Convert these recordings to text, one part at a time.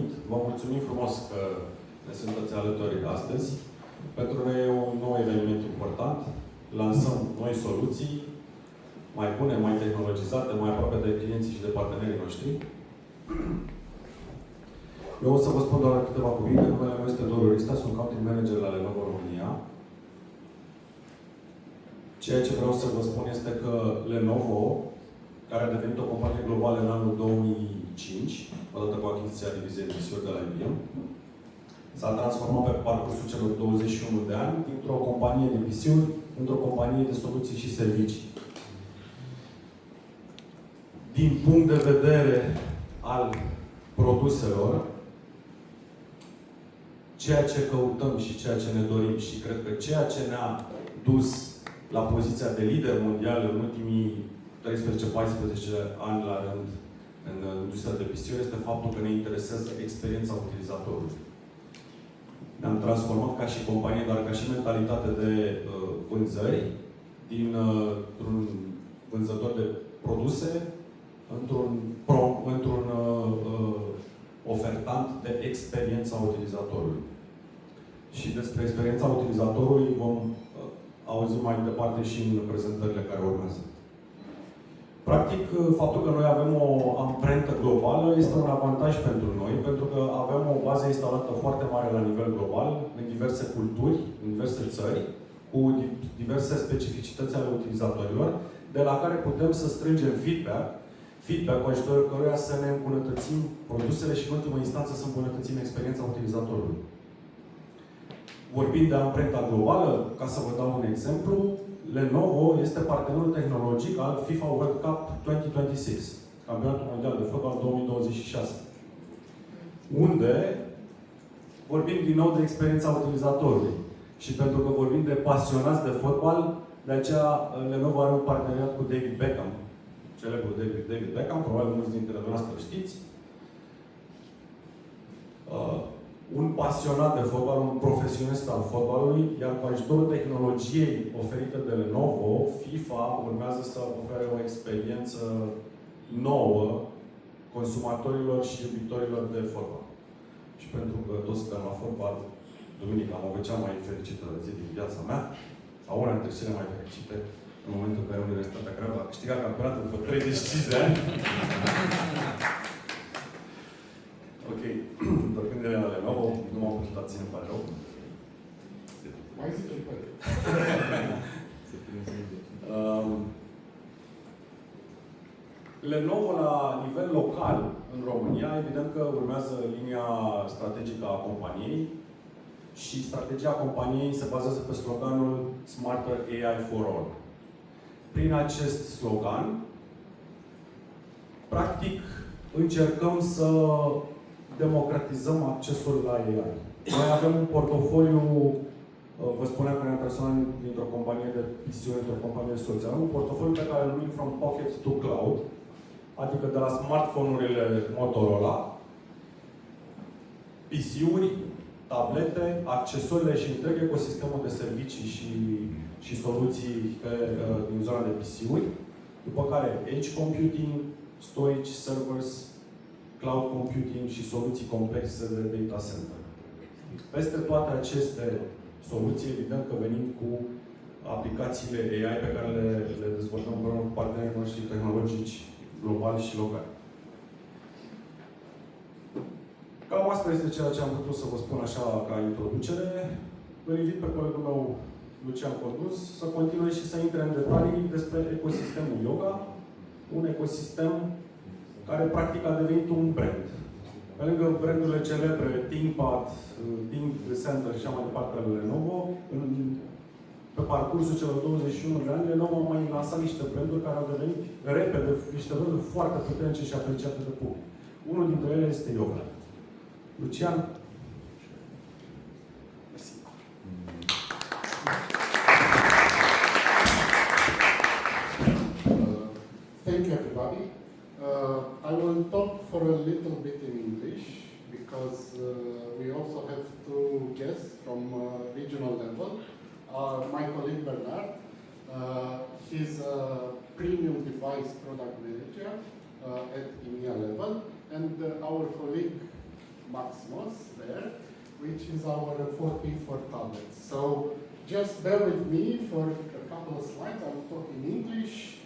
venit. Vă mulțumim frumos că ne sunteți alături astăzi. Pentru noi e un nou eveniment important. Lansăm noi soluții mai bune, mai tehnologizate, mai aproape de clienții și de partenerii noștri. Eu o să vă spun doar câteva cuvinte. Numele meu este Doru Rista, sunt country manager la Lenovo România. Ceea ce vreau să vă spun este că Lenovo, care a devenit o companie globală în anul 2005, odată cu achiziția diviziei de de la IBM, s-a transformat pe parcursul celor 21 de ani dintr-o companie de PC-uri într-o companie de soluții și servicii. Din punct de vedere al produselor, ceea ce căutăm și ceea ce ne dorim și cred că ceea ce ne-a dus la poziția de lider mondial în ultimii 13-14 ani la rând în industria de PC-uri este faptul că ne interesează experiența utilizatorului. Ne-am transformat ca și companie, dar ca și mentalitate de vânzări, dintr-un vânzător de produse, într-un ofertant de experiența utilizatorului. Și despre experiența utilizatorului vom auzi mai departe și în prezentările care urmează. Practic, faptul că noi avem o amprentă globală este un avantaj pentru noi, pentru că avem o bază instalată foarte mare la nivel global, în diverse culturi, în diverse țări, cu diverse specificități ale utilizatorilor, de la care putem să strângem feedback cu ajutorul căruia să ne îmbunătățim produsele și, în ultimă instanță, să îmbunătățim experiența utilizatorului. Vorbind de amprenta globală, ca să vă dau un exemplu, Lenovo este partenerul tehnologic al FIFA World Cup 2026, Campionatul Mondial de Fotbal 2026, unde vorbim din nou de experiența utilizatorului. Și pentru că vorbim de pasionați de fotbal, de aceea Lenovo are un parteneriat cu David Beckham. Celebrul David Beckham, probabil mulți dintre dumneavoastră știți. Un pasionat de fotbal, un profesionist al fotbalului, iar cu ajutorul tehnologiei oferite de Lenovo, FIFA urmează să ofere o experiență nouă consumatorilor și iubitorilor de fotbal. Și pentru că toți suntem la fotbal, duminica am avut cea mai fericită zi din viața mea, sau una dintre cele mai fericite, în momentul în care Universitatea Craiova a câștigat campionatul după 35 de ani. Ok. Vorbind de la Lenovo, nu m-am putut abține, îmi pare rău. Mai zice pe Lenovo, la nivel local, în România, evident că urmează linia strategică a companiei și strategia companiei se bazează pe sloganul Smarter AI for All. Prin acest slogan, practic, încercăm să democratizăm accesul la AI. Noi avem un portofoliu, vă spuneam că ne-am transformat dintr-o companie de PC-uri într-o companie de soluții. Avem un portofoliu pe care îl numim From Pocket to Cloud, adică de la smartphone-urile Motorola, PC-uri, tablete, accesorile și întreg ecosistemul de servicii și soluții din zona de PC-uri, după care Edge Computing, Storage, Servers, Cloud Computing și soluții complexe de data center. Peste toate aceste soluții, evident că venim cu aplicațiile AI pe care le dezvoltăm împreună cu partenerii noștri tehnologici globali și locali. Cam asta este ceea ce am putut să vă spun așa ca introducere. Îl invit pe colegul meu, Lucian Codus, să continue și să intre în detalii despre ecosistemul yoga, un ecosistem care practic a devenit un brand. Pe lângă brandurile celebre, ThinkPad, ThinkCenter și așa mai departe ale Lenovo, pe parcursul celor 21 de ani, Lenovo a mai lansat niște branduri care au devenit repede, niște branduri foarte puternice și apreciate de public. Unul dintre ele este yoga. Lucian? Mersi. Thank you, everybody. I will talk for a little bit in English because we also have two guests from regional level. My colleague Bernard, he's a premium device product manager at EMEA level, and our colleague Maximus there, which is our 4P for tablets. So just bear with me for a couple of slides. I will talk in English,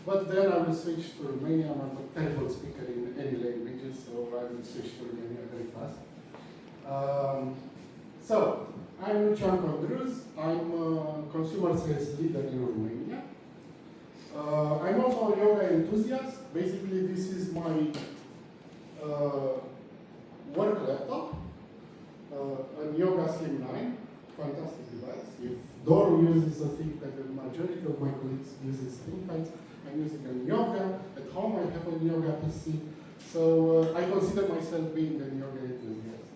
but then I will switch to Romanian. I'm a terrible speaker in any languages, so I will switch to Romania very fast. So, I'm Lucian Condruz. I'm a consumer sales leader in Romania. I'm also a yoga enthusiast. Basically, this is my work laptop, a Yoga Slim 9, fantastic device. If Doru uses a thing that the majority of my colleagues uses ThinkPads, I'm using a yoga. At home, I have a yoga PC. So I consider myself being a yoga enthusiast.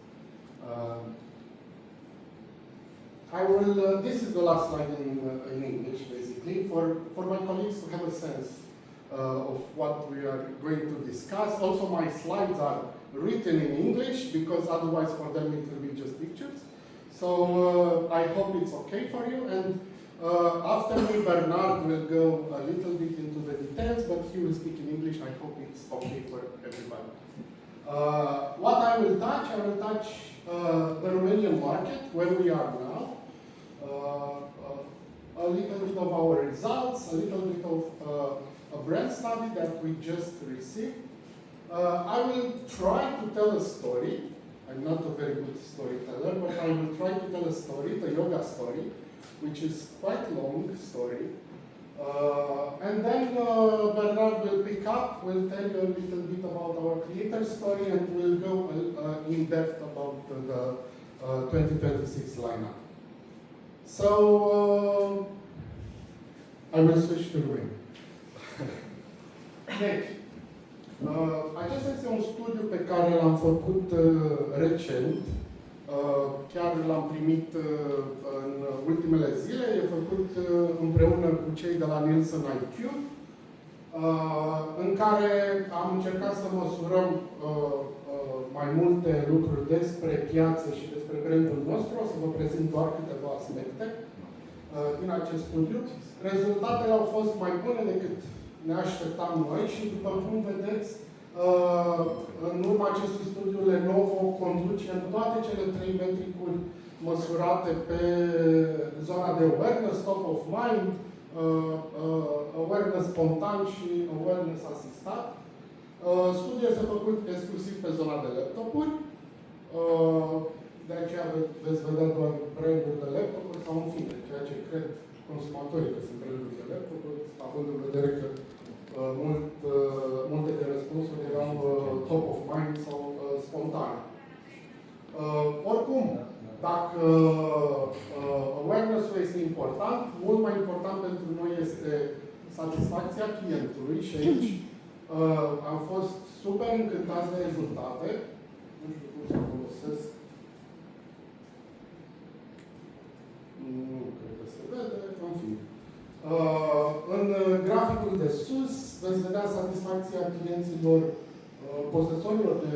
This is the last slide in English, basically, for my colleagues to have a sense of what we are going to discuss. Also, my slides are written in English, because otherwise for them it will be just pictures. So I hope it's okay for you. And after me, Bernard will go a little bit into the details, but he will speak in English. I hope it's okay for everybody. What I will touch the Romanian market, where we are now, a little bit of our results, a little bit of a brand study that we just received. I will try to tell a story. I'm not a very good storyteller, but I will try to tell a story, the yoga story, which is quite a long story. And then Bernard will pick up, will tell you a little bit about our creator story, and we'll go in depth about the 2026 lineup. So, I will switch to Romania. Deci, acesta este un studiu pe care l-am făcut recent. Chiar l-am primit în ultimele zile. E făcut împreună cu cei de la Nielsen IQ, în care am încercat să măsurăm mai multe lucruri despre piață și despre brandul nostru. O să vă prezint doar câteva aspecte din acest studiu. Rezultatele au fost mai bune decât ne așteptam noi și, după cum vedeți, în urma acestui studiu, Lenovo conduce în toate cele 3 metricuri măsurate pe zona de awareness, top of mind, awareness spontan și awareness asistat. Studiul este făcut exclusiv pe zona de laptopuri. De aceea veți vedea doar branduri de laptopuri sau în fine, ceea ce cred consumatorii că sunt branduri de laptopuri, având în vedere că multe de răspunsuri erau top of mind sau spontane. Oricum, dacă awareness-ul este important, mult mai important pentru noi este satisfacția clientului și aici am fost super încântați de rezultate. Nu știu cum să folosesc. Nu cred că se vede, în fine. În graficul de sus veți vedea satisfacția clienților posesorilor de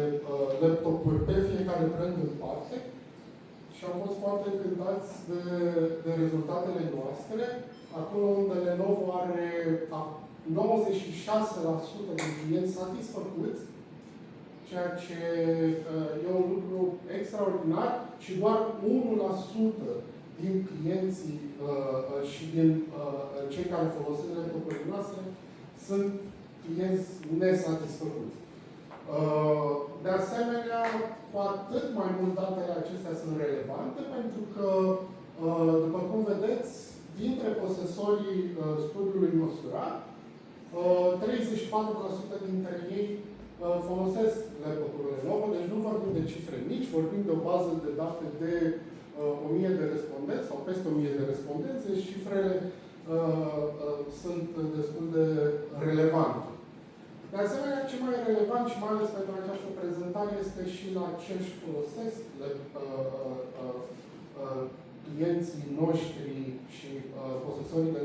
laptopuri pe fiecare brand în parte și am fost foarte încântați de rezultatele noastre. Acolo unde Lenovo are 96% de clienți satisfăcuți, ceea ce e un lucru extraordinar, și doar 1% din clienții și din cei care folosesc laptopurile noastre sunt clienți nesatisfăcuți. De asemenea, cu atât mai mult datele acestea sunt relevante, pentru că, după cum vedeți, dintre posesorii studiului măsurat, 34% dintre ei folosesc laptopurile Lenovo, deci nu vorbim de cifre mici, vorbim de o bază de date de 1000 de respondenți sau peste 1000 de respondenți, deci cifrele sunt destul de relevante. De asemenea, ce mai relevant și mai ales pentru această prezentare este și la ce își folosesc clienții noștri și posesorii de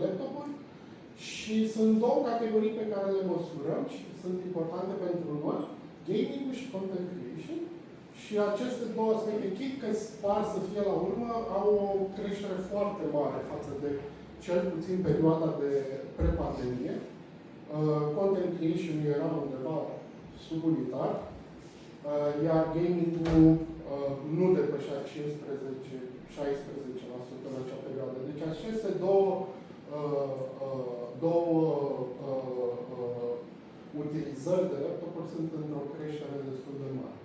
laptopuri. Și sunt două categorii pe care le măsurăm și sunt importante pentru noi: gaming-ul și content creation. Și aceste două aspecte, chit că par să fie la urmă, au o creștere foarte mare față de cel puțin perioada de pre-pandemie. Content creation era undeva subunitar, iar gaming-ul nu depășea 15-16% în acea perioadă. Deci aceste două utilizări de laptopuri sunt într-o creștere destul de mare.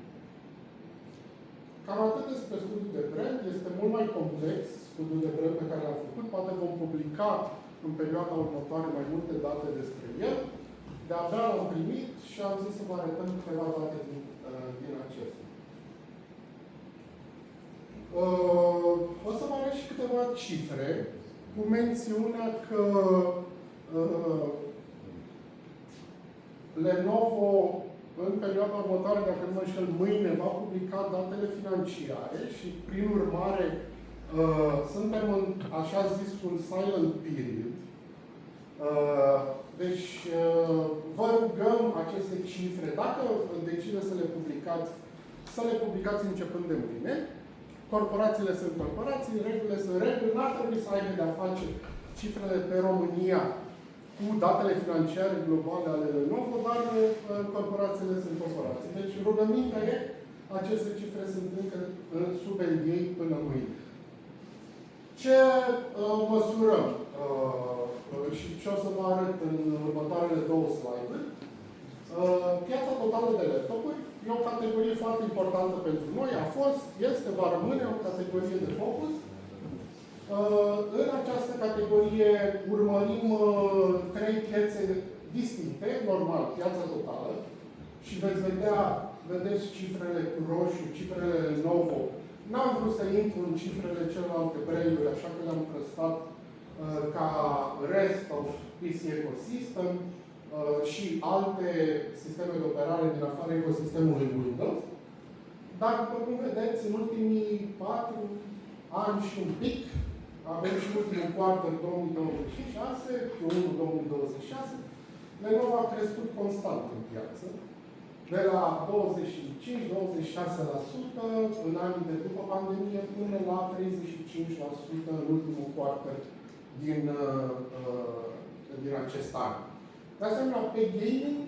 Cam atât despre studiul de brand. Este mult mai complex studiul de brand pe care l-am făcut. Poate vom publica în perioada următoare mai multe date despre el. De-abia l-am primit și am zis să vă arătăm câteva date din acesta. O să vă arăt și câteva cifre, cu mențiunea că Lenovo, în perioada următoare, dacă nu mă înșel, mâine va publica datele financiare și, prin urmare, suntem în, așa zis, un silent period. Deci, vă rugăm aceste cifre, dacă decideți să le publicați, să le publicați începând de mâine. Corporațiile sunt corporații, regulile sunt reguli, n-ar trebui să aibă de-a face cifrele pe România cu datele financiare globale ale Lenovo, dar corporațiile sunt corporații. Deci rugămintea e, aceste cifre sunt încă sub NDA până mâine. Ce măsurăm? Și ce o să vă arăt în următoarele două slide-uri. Piața totală de laptopuri e o categorie foarte importantă pentru noi, a fost, este, va rămâne o categorie de focus. În această categorie urmărim trei piețe distincte, normal, piața totală, și vedeți cifrele cu roșu, cifrele Lenovo. N-am vrut să intru în cifrele celelalte brand-uri, așa că le-am prestat ca rest of PC ecosystem și alte sisteme de operare din afara ecosistemului Windows. Dar, după cum vedeți, în ultimii 4 ani și un pic, avem și ultimul quarter 2026, Q1 2026, Lenovo a crescut constant în piață, de la 25-26% în anii de după pandemie până la 35% în ultimul quarter din acest an. De asemenea, pe gaming,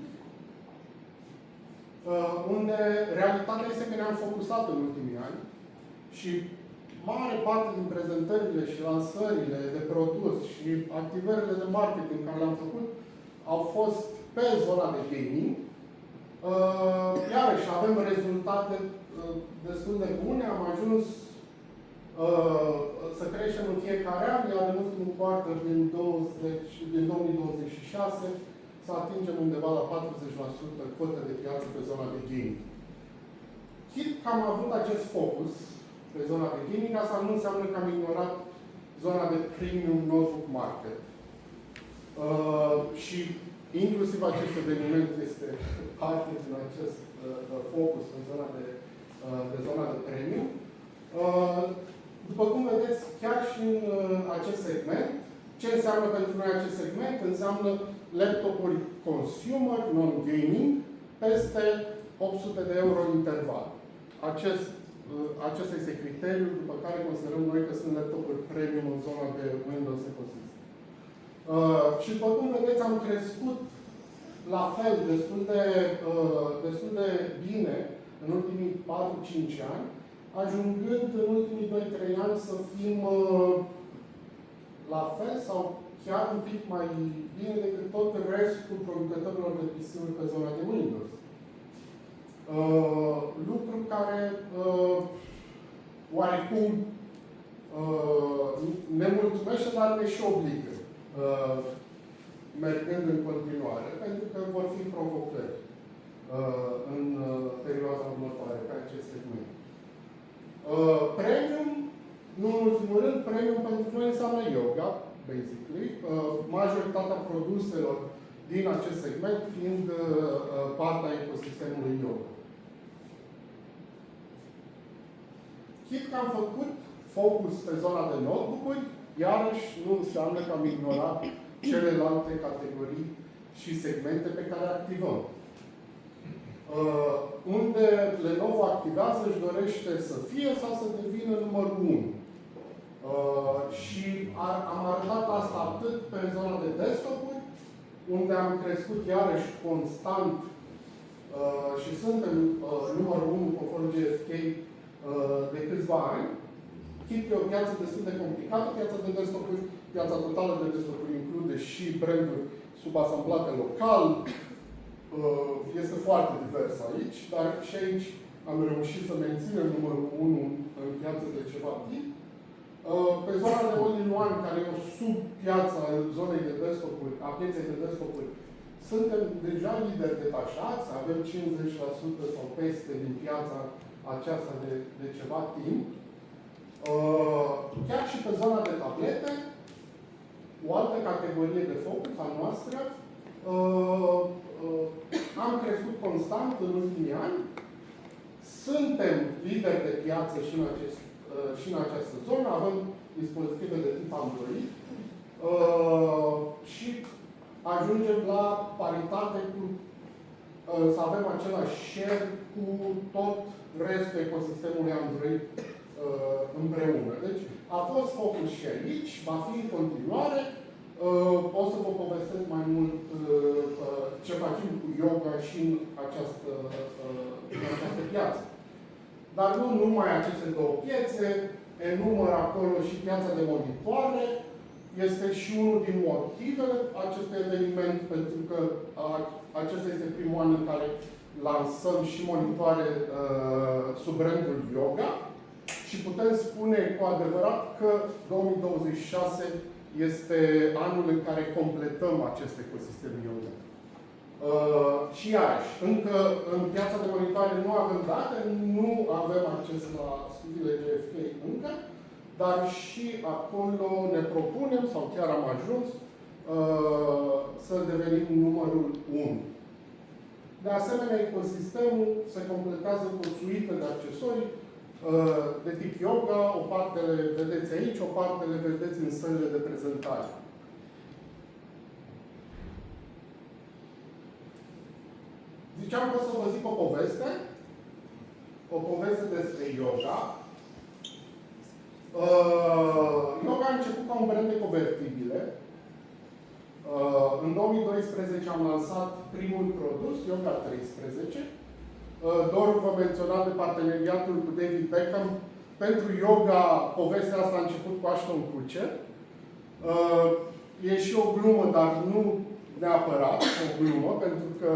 unde realitatea este că ne-am focusat în ultimii ani și mare parte din prezentările și lansările de produs și activările de marketing care le-am făcut au fost pe zona de gaming. Iarăși avem rezultate destul de bune. Am ajuns să creștem în fiecare an, iar în ultimul quarter din 2026 să atingem undeva la 40% cotă de piață pe zona de gaming. Chit că am avut acest focus pe zona de gaming, asta nu înseamnă că am ignorat zona de premium notebook market. Și inclusiv acest eveniment este parte din acest focus pe zona de premium. După cum vedeți, chiar și în acest segment, ce înseamnă pentru noi acest segment? Înseamnă laptopuri consumer, non-gaming, peste 800 de euro în interval. Acesta este criteriul după care considerăm noi că sunt laptopuri premium în zona de Windows ecosystem. Și după cum vedeți, am crescut la fel destul de bine în ultimii 4-5 ani, ajungând în ultimii 2-3 ani să fim la fel sau chiar un pic mai bine decât tot restul producătorilor de PC-uri pe zona de Windows. Lucru care oarecum ne mulțumește, dar ne și obligă mergând în continuare, pentru că vor fi provocări în perioada următoare pe acest segment. Premium, nu în ultimul rând, premium pentru noi înseamnă yoga, basically, majoritatea produselor din acest segment fiind partea ecosistemului yoga. Chit că am făcut focus pe zona de notebook-uri, iarăși nu înseamnă că am ignorat celelalte categorii și segmente pe care activăm. Unde Lenovo activează, își dorește să fie sau să devină numărul 1. Și am arătat asta atât pe zona de desktop-uri, unde am crescut iarăși constant și suntem numărul 1 conform GFK de câțiva ani. Chit că e o piață destul de complicată, piața de desktop-uri, piața totală de desktop-uri include și branduri subasamblate local. Este foarte divers aici, dar și aici am reușit să menținem numărul 1 în piață de ceva timp. Pe zona de all-in-one, care e o sub-piață a zonei de desktop-uri, a pieței de desktop-uri, suntem deja lideri detașați, avem 50% sau peste din piața aceasta de ceva timp. Chiar și pe zona de tablete, o altă categorie de focus a noastră, am crescut constant în ultimii ani. Suntem lideri de piață și în această zonă, avem dispozitive de tip Android și ajungem la paritate cu să avem același share cu tot restul ecosistemului Android împreună. Deci a fost focus și aici, va fi în continuare. O să vă povestesc mai mult ce facem cu yoga și în această piață. Dar nu numai aceste două piețe, enumăr acolo și piața de monitoare. Este și unul din motivele acestui eveniment, pentru că acesta este primul an în care lansăm și monitoare sub brandul Yoga și putem spune cu adevărat că 2026 este anul în care completăm acest ecosistem Yoga. Și iarăși, încă în piața de monitoare nu avem date, nu avem acces la studiile GFK încă, dar și acolo ne propunem, sau chiar am ajuns, să devenim numărul 1. De asemenea, ecosistemul se completează cu o suită de accesorii de tip yoga, o parte le vedeți aici, o parte le vedeți în sălile de prezentare. Ziceam că o să vă zic o poveste despre yoga. Yoga a început ca un brand de convertibile. În 2012 am lansat primul produs, Yoga 13. Doar vă menționam de parteneriatul cu David Beckham. Pentru yoga, povestea asta a început cu Ashton Kutcher. E și o glumă, dar nu neapărat o glumă, pentru că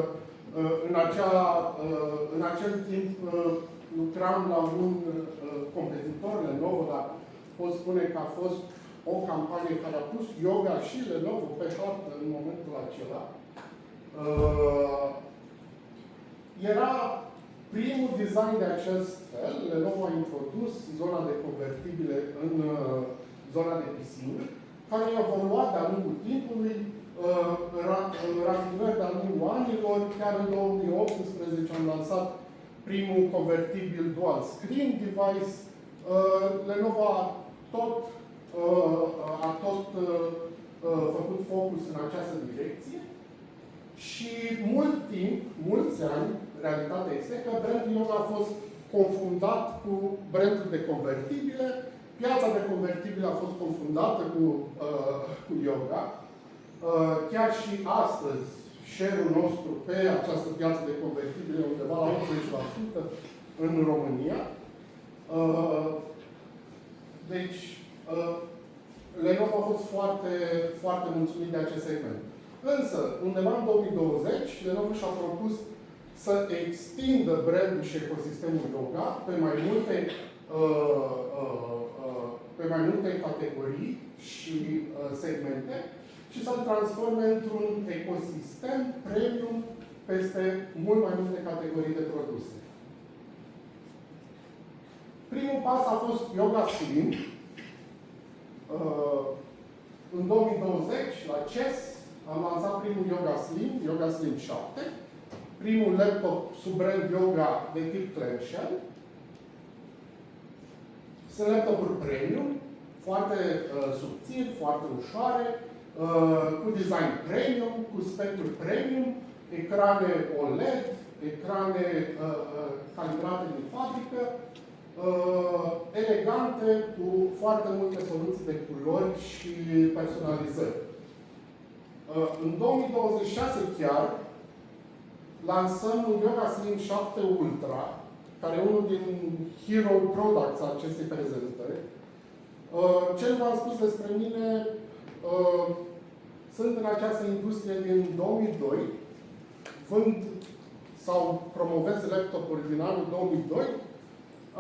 în acel timp lucram la un competitor, Lenovo, dar pot spune că a fost o campanie care a pus yoga și Lenovo pe hartă în momentul acela. Era primul design de acest fel. Lenovo a introdus zona de convertibile în zona de piscine, care a evoluat de-a lungul timpului, rafinări de-a lungul anilor. Chiar în 2018 am lansat primul convertibil dual screen device. Lenovo a tot făcut focus în această direcție și mult timp, mulți ani, realitatea este că brandul Yoga a fost confundat cu brandul de convertibile. Piața de convertibile a fost confundată cu Yoga. Chiar și astăzi, share-ul nostru pe această piață de convertibile e undeva la 80% în România. Deci, Lenovo a fost foarte, foarte mulțumit de acest segment. Însă, undeva în 2020, Lenovo și-a propus să extindă brandul și ecosistemul Yoga pe mai multe categorii și segmente și să-l transforme într-un ecosistem premium peste mult mai multe categorii de produse. Primul pas a fost Yoga Slim. În 2020, la CES, am lansat primul Yoga Slim, Yoga Slim 7, primul laptop sub brand Yoga de tip clamshell. Sunt laptopuri premium, foarte subțiri, foarte ușoare, cu design premium, cu spectru premium, ecrane OLED, ecrane calibrate din fabrică, elegante, cu foarte multe soluții de culori și personalizări. În 2026 chiar lansăm un Yoga Slim 7 Ultra, care e unul din hero products a acestei prezentări. Ce v-am spus despre mine, sunt în această industrie din 2002, vând sau promovez laptopuri din anul 2002.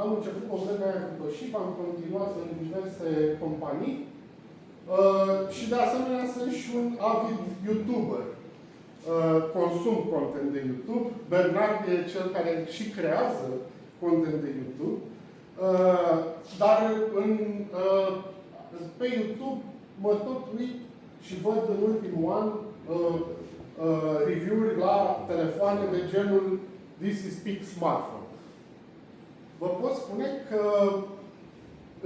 Am început o vreme aia cu Toshiba, am continuat în diverse companii și de asemenea sunt și un avid YouTuber. Consum content de YouTube. Bernard e cel care și creează content de YouTube. Dar pe YouTube mă tot uit și văd în ultimul an review-uri la telefoane de genul This is Peak Smartphone. Vă pot spune că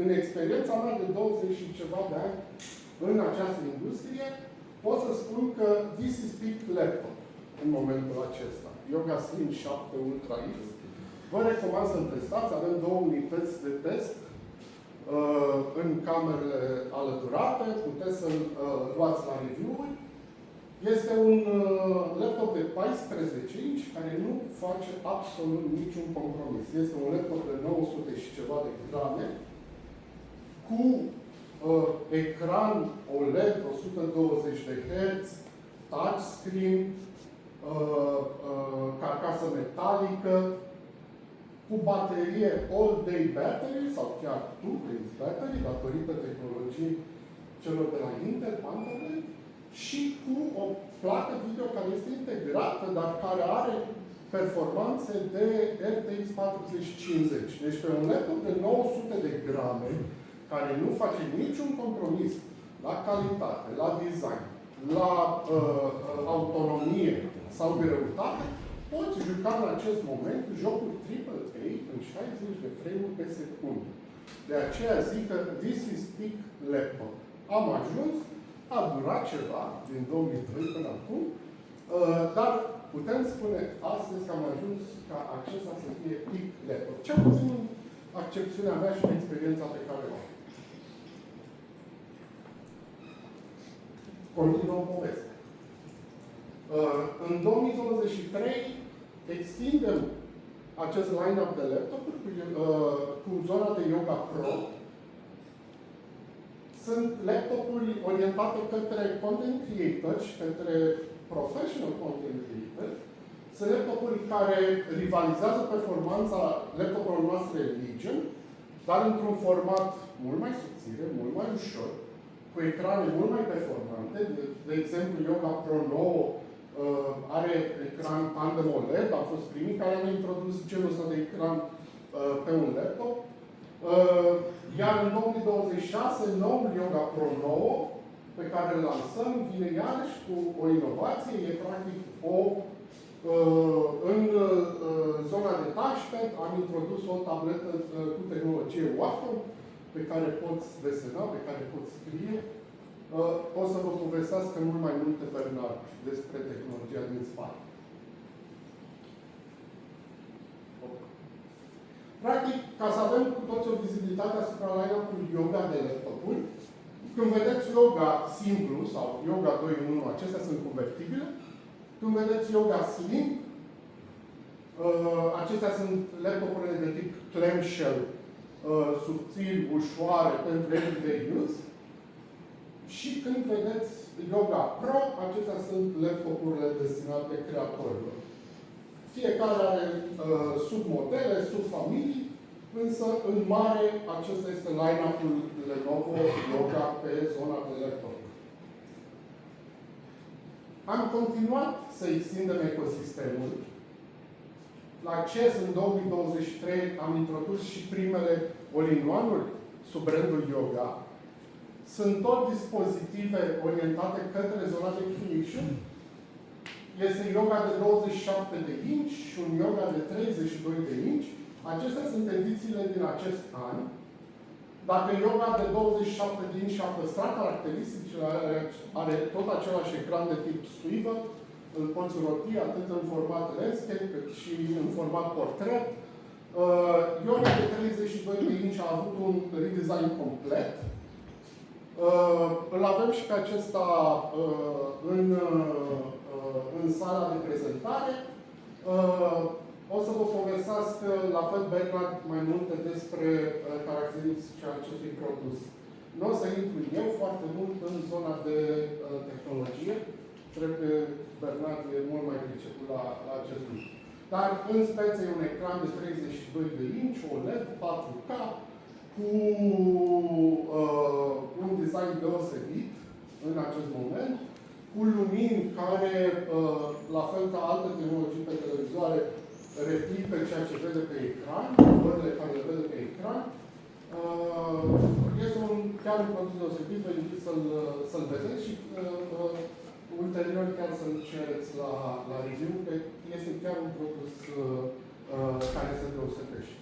în experiența mea de 20 și ceva de ani în această industrie, pot să spun că this is peak laptop în momentul acesta. Yoga Slim 7 Ultra X. Vă recomand să-l testați. Avem 2 unități de test în camerele alăturate. Puteți să-l luați la review-uri. Este un laptop de 14 inch care nu face absolut niciun compromis. Este un laptop de 900 și ceva de grame cu ecran OLED 120 de Hz, touchscreen, carcasă metalică, cu baterie all-day battery sau chiar 2-days battery, datorită tehnologiei celor de la Intel, Conferint, și cu o placă video care este integrată, dar care are performanțe de RTX 4050. Deci pe un laptop de 900 de grame, care nu face niciun compromis la calitate, la design, la autonomie sau greutate, poți juca în acest moment jocuri AAA în 60 de frame-uri pe secundă. De aceea zic că this is peak laptop. Am ajuns, a durat ceva din 2002 până acum, dar putem spune astăzi că am ajuns ca acesta să fie peak laptop. Cel puțin în accepțiunea mea și în experiența pe care o am. Continuăm povestea. În 2023 extindem acest line-up de laptopuri cu zona de Yoga Pro. Sunt laptopuri orientate către content creators și către professional content creators. Sunt laptopuri care rivalizează performanța laptopurilor noastre Legion, dar într-un format mult mai subțire, mult mai ușor, cu ecrane mult mai performante. De exemplu, Yoga Pro 9 are ecran tandem OLED, a fost primii care au introdus genul ăsta de ecran pe un laptop. Iar în 2026, noul Yoga Pro 9, pe care îl lansăm, vine iarăși cu o inovație, e practic în zona de touchpad am introdus o tabletă cu tehnologie Wacom, pe care poți desena, pe care poți scrie. O să vă povestească mult mai multe Bernard despre tehnologia din spate. Practic, ca să avem cu toți o vizibilitate asupra line-up-ului Yoga de laptopuri, când vedeți Yoga simplu sau Yoga 2 în 1, acestea sunt convertibile. Când vedeți Yoga Slim, acestea sunt laptopurile de tip clamshell, subțiri, ușoare, pentru everyday use. Și când vedeți Yoga Pro, acestea sunt laptopurile destinate creatorilor. Fiecare are submodele, subfamilii, însă în mare acesta este line-up-ul Lenovo Yoga pe zona de laptop. Am continuat să extindem ecosistemul. La CES în 2023 am introdus și primele all-in-one-uri sub brandul Yoga. Sunt tot dispozitive orientate către zona de creation. Este Yoga de 27 de inch și un Yoga de 32 de inch. Acestea sunt edițiile din acest an. Dacă Yoga de 27 de inch a păstrat caracteristicile, are tot același ecran de tip swivel, îl poți roti atât în format landscape cât și în format portret. Yoga de 32 de inch a avut un redesign complet. Îl avem și pe acesta în sala de prezentare. O să vă povestească la fel Bernard mai multe despre caracteristicile acestui produs. Nu o să intru eu foarte mult în zona de tehnologie. Trebuie Bernard e mult mai priceput la acest lucru. Dar în speță e un ecran de 32 de inch, OLED, 4K, cu un design deosebit în acest moment, cu lumini care, la fel ca alte tehnologii pe televizoare, replică ceea ce vede pe ecran, culorile care le vede pe ecran. Este chiar un produs deosebit, vă invit să-l vedeți și ulterior chiar să-l cereți la review, că este chiar un produs care se deosebește.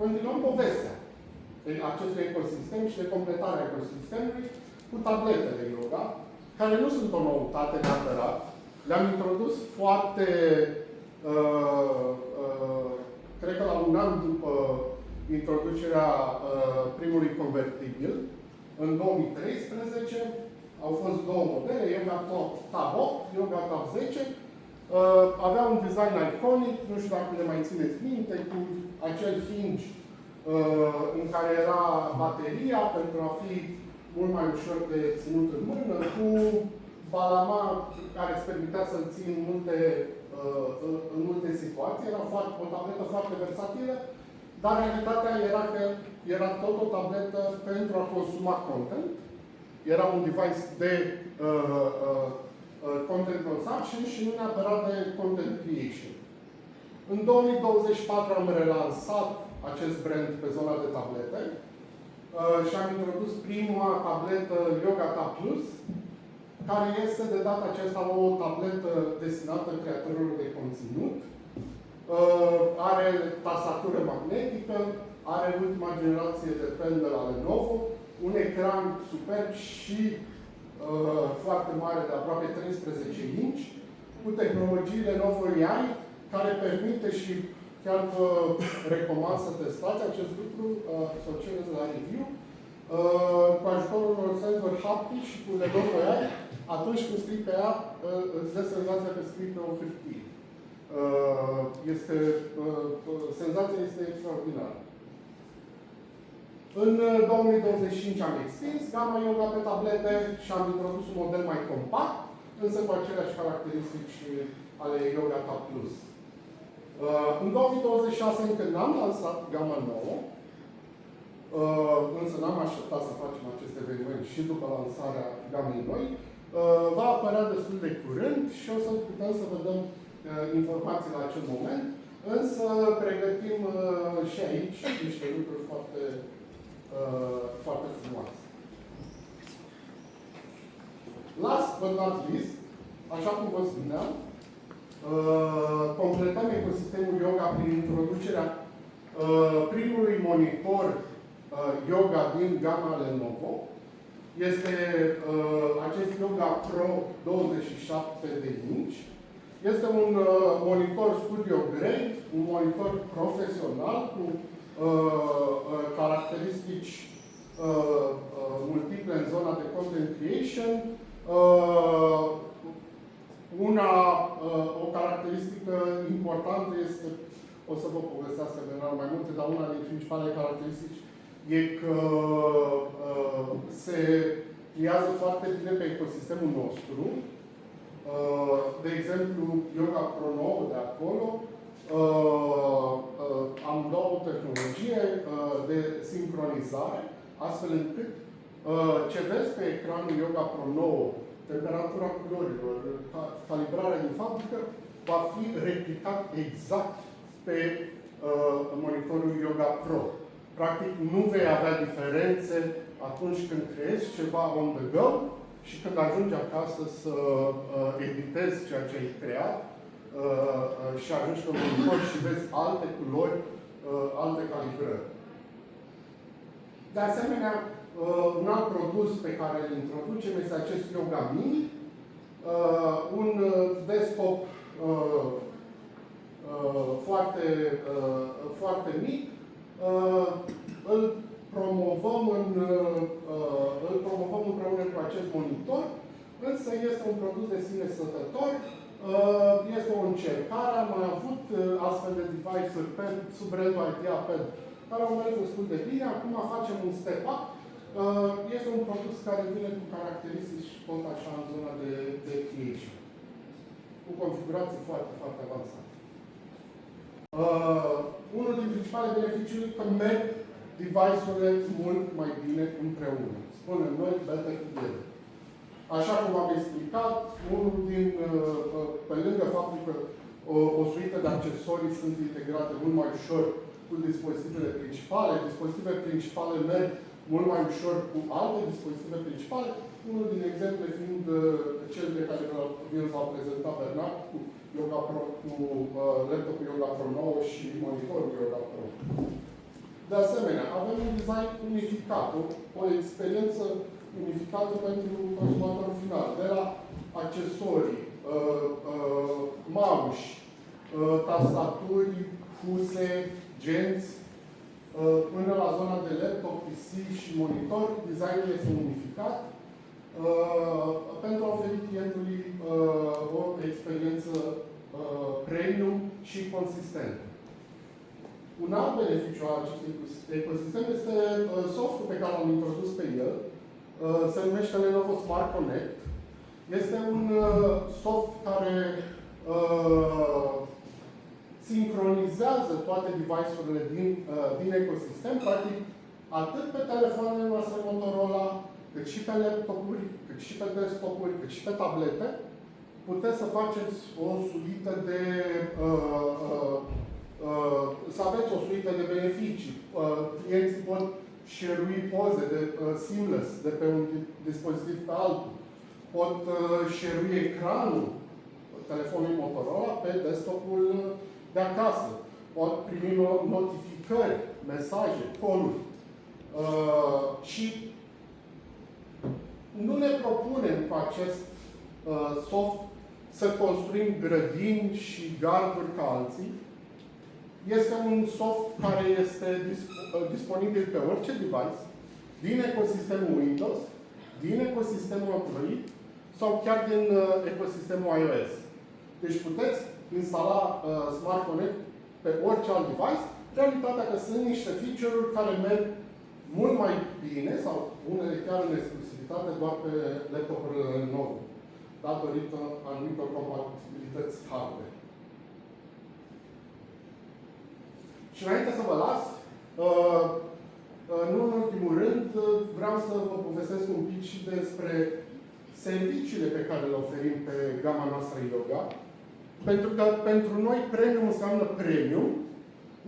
Continuăm povestea acestui ecosistem și de completarea ecosistemului cu tabletele yoga, care nu sunt o noutate neapărat. Le-am introdus foarte, cred că la un an după introducerea primului convertibil, în 2013, au fost două modele, Yoga Tab 8, Yoga Tab 10. Avea un design iconic, nu știu dacă le mai țineți minte, cu acel hinge în care era bateria pentru a fi mult mai ușor de ținut în mână, cu balama care îți permitea să-l ții în multe situații. Era o tabletă foarte versatilă, dar realitatea era că era tot o tabletă pentru a consuma content. Era un device de content consumption și nu neapărat de content creation. În 2024 am relansat acest brand pe zona de tablete și am introdus prima tabletă Yoga Tab Plus, care este de data aceasta o tabletă destinată creatorilor de conținut. Are tastatură magnetică, are ultima generație de pen de la Lenovo, un ecran superb și foarte mare, de aproape 13 inch, cu tehnologii Lenovo AI, care permite și chiar vă recomand să testați acest lucru, să o cereți la review, cu ajutorul unor senzori haptici și cu Lenovo AI, atunci când scrii pe ea, îți dă senzația că scrii pe o hârtie. Senzația este extraordinară. În 2025 am extins gama Yoga pe tablete și am introdus un model mai compact, însă cu aceleași caracteristici ale Yoga Tab Plus. În 2026 încă n-am lansat gama nouă, însă n-am așteptat să facem acest eveniment și după lansarea gamei noi. Va apărea destul de curând și o să putem să vă dăm informații la acel moment, însă pregătim și aici niște lucruri foarte, foarte frumoase. Last but not least, așa cum vă spuneam, completăm ecosistemul yoga prin introducerea primului monitor yoga din gama Lenovo. Este acest Yoga Pro 27 de inch. Este un monitor studio grade, un monitor profesional cu caracteristici multiple în zona de content creation. O caracteristică importantă este, o să vă povestească mai multe, dar una din principalele caracteristici e că se pliază foarte bine pe ecosistemul nostru. De exemplu, Yoga Pro 9 de acolo, am două tehnologie de sincronizare, astfel încât ce vezi pe ecranul Yoga Pro 9, temperatura culorilor, calibrarea din fabrică, va fi replicat exact pe monitorul Yoga Pro. Practic, nu vei avea diferențe atunci când creezi ceva on the go și când ajungi acasă să editezi ceea ce ai creat și ajungi pe monitor și vezi alte culori, alte calibrări. De asemenea, un alt produs pe care îl introducem este acest Yoga Mini, un desktop foarte mic. Îl promovăm împreună cu acest monitor, însă este un produs de sine stătător. Este o încercare, am mai avut astfel de device-uri sub brandul IdeaPad, care au mers destul de bine. Acum facem un step up. Este un produs care vine cu caracteristici tot așa în zona de creation, cu configurații foarte, foarte avansate. Unul din principalele beneficii e că merg device-urile mult mai bine împreună. Spunem noi, better together. Așa cum am explicat, unul din, pe lângă faptul că o suită de accesorii sunt integrate mult mai ușor cu dispozitivele principale merg mult mai ușor cu alte dispozitive principale, unul din exemple fiind cel de care vi l-a prezentat Bernard, cu Yoga Pro, cu laptopul Yoga Pro 9 și monitorul Yoga Pro. De asemenea, avem un design unificat, o experiență unificată pentru consumatorul final, de la accesorii, mouse, tastaturi, huse, genți, până la zona de laptop, PC și monitor, designul este unificat pentru a oferi clientului o experiență premium și consistentă. Un alt beneficiu al acestui ecosistem este softul pe care l-am introdus pe el. Se numește Lenovo Smart Connect. Este un soft care sincronizează toate device-urile din ecosistem, practic, atât pe telefoanele noastre Motorola, cât și pe laptopuri, cât și pe desktop-uri, cât și pe tablete, puteți să faceți o suită de să aveți o suită de beneficii. Clienții pot share-ui poze de seamless de pe un dispozitiv pe altul. Pot share-ui ecranul telefonului Motorola pe desktopul de acasă. Pot primi notificări, mesaje, call-uri. Și nu ne propunem cu acest soft să construim grădini și garduri ca alții. Este un soft care este disponibil pe orice device, din ecosistemul Windows, din ecosistemul Android sau chiar din ecosistemul iOS. Deci puteți instala Smart Connect pe orice alt device, realitatea că sunt niște feature-uri care merg mult mai bine sau unele chiar în exclusivitate doar pe laptopurile Lenovo, datorită anumitor compatibilități hardware. Și înainte să vă las, nu în ultimul rând, vreau să vă povestesc un pic și despre serviciile pe care le oferim pe gama noastră Yoga. Pentru că pentru noi premium înseamnă premium.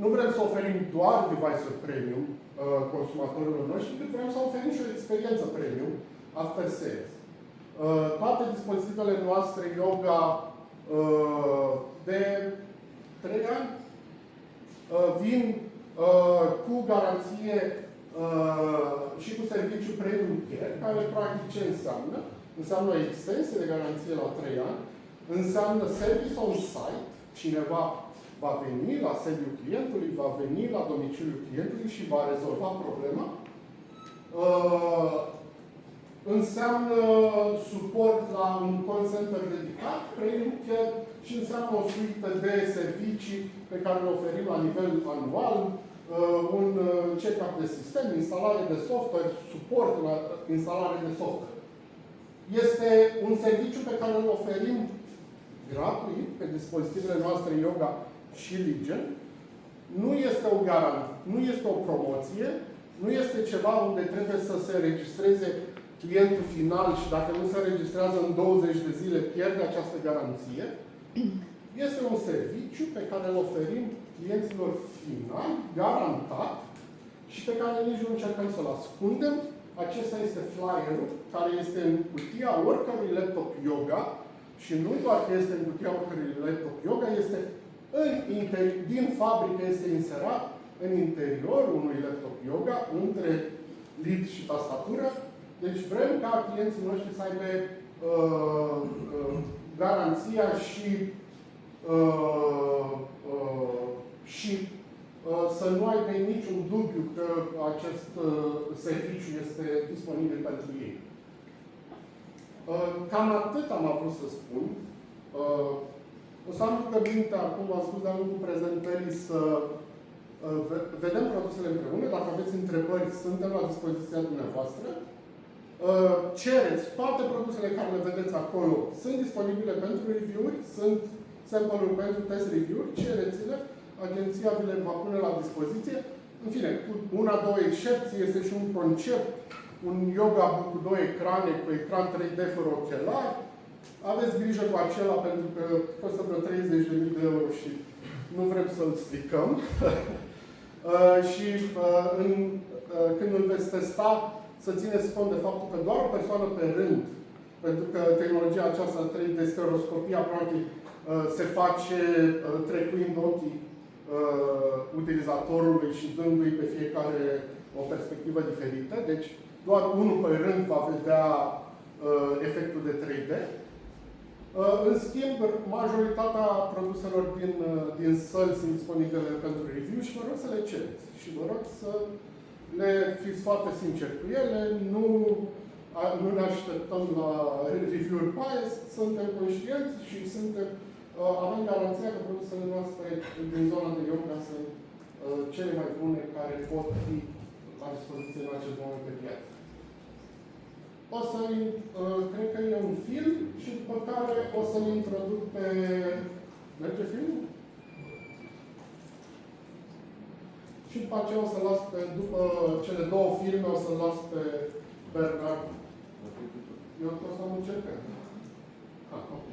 Nu vrem să oferim doar device-uri premium consumatorilor noștri, ci vrem să oferim și o experiență premium after sales. Toate dispozitivele noastre Yoga de 3 ani vin cu garanție și cu serviciu premium care, practic ce înseamnă? Înseamnă o extensie de garanție la 3 ani, înseamnă service on-site, cineva va veni la sediul clientului, va veni la domiciliul clientului și va rezolva problema. Înseamnă suport la un call center dedicat, premium care, și înseamnă o suită de servicii pe care le oferim la nivel anual, un check-up de sistem, instalare de software, suport la instalare de software. Este un serviciu pe care îl oferim gratuit pe dispozitivele noastre Yoga și Legion. Nu este o garanție, nu este o promoție, nu este ceva unde trebuie să se registreze clientul final și dacă nu se registrează în 20 de zile, pierde această garanție. Este un serviciu pe care îl oferim clienților finali, garantat, și pe care nici nu încercăm să-l ascundem. Acesta este flyerul, care este în cutia oricărui laptop Yoga, și nu doar că este în cutia oricărui laptop Yoga, este din fabrică este inserat în interiorul unui laptop Yoga, între lid și tastatură. Deci vrem ca clienții noștri să aibă garanția și să nu aibă niciun dubiu că acest serviciu este disponibil pentru ei. Cam atât am vrut să spun. O să am rugămintea, cum v-am spus de-a lungul prezentării, să vedem produsele împreună. Dacă aveți întrebări, suntem la dispoziția dumneavoastră. Cereți toate produsele care le vedeți acolo, sunt disponibile pentru review-uri, sunt sample-uri pentru test review-uri, cereți-le, agenția vi le va pune la dispoziție. În fine, cu una, două excepții, este și un concept, un yoga book cu 2 ecrane, cu ecran 3D fără ochelari. Aveți grijă cu acela pentru că costă vreo 30.000 de euro și nu vrem să-l stricăm. Și când îl veți testa, să țineți cont de faptul că doar o persoană pe rând, pentru că tehnologia aceasta 3D, stereoscopia, practic, se face trecuind ochii utilizatorului și dându-i pe fiecare o perspectivă diferită. Deci, doar unul pe rând va vedea efectul de 3D. În schimb, majoritatea produselor din săli sunt disponibile pentru review și vă rog să le cereți. Și vă rog să le fiți foarte sinceri cu ele, nu ne așteptăm la review-uri bias, suntem conștienți și avem garanția că produsele noastre din zona de yoga sunt cele mai bune care pot fi la dispoziție în acest moment pe piață. O să cred că e un film și după care o să-l introduc pe... Merge filmul? Și după aceea o să las după cele 2 filme, o să-l las pe Bernard. Eu tot să am încercat. Ok.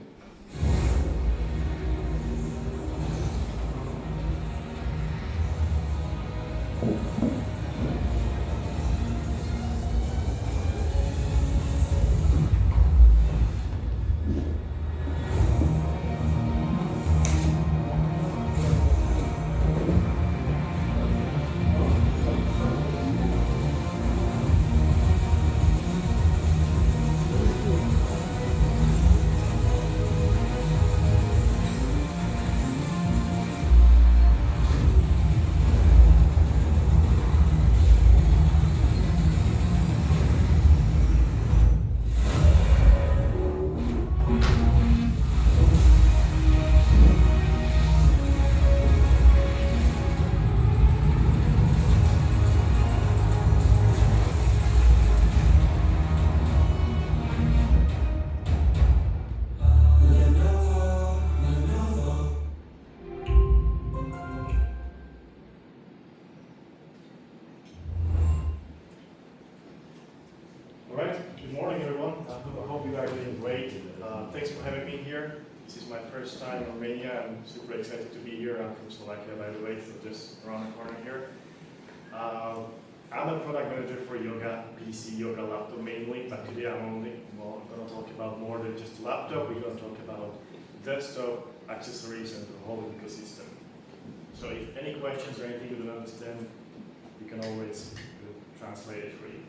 Thanks for having me here. This is my first time in Romania. I'm super excited to be here. I'm from Slovakia, by the way, so just around the corner here. I'm a product manager for yoga, PC, yoga laptop mainly, but today I'm going to talk about more than just laptop. We're going to talk about desktop, accessories, and the whole ecosystem. So if any questions or anything you don't understand, you can always translate it for you.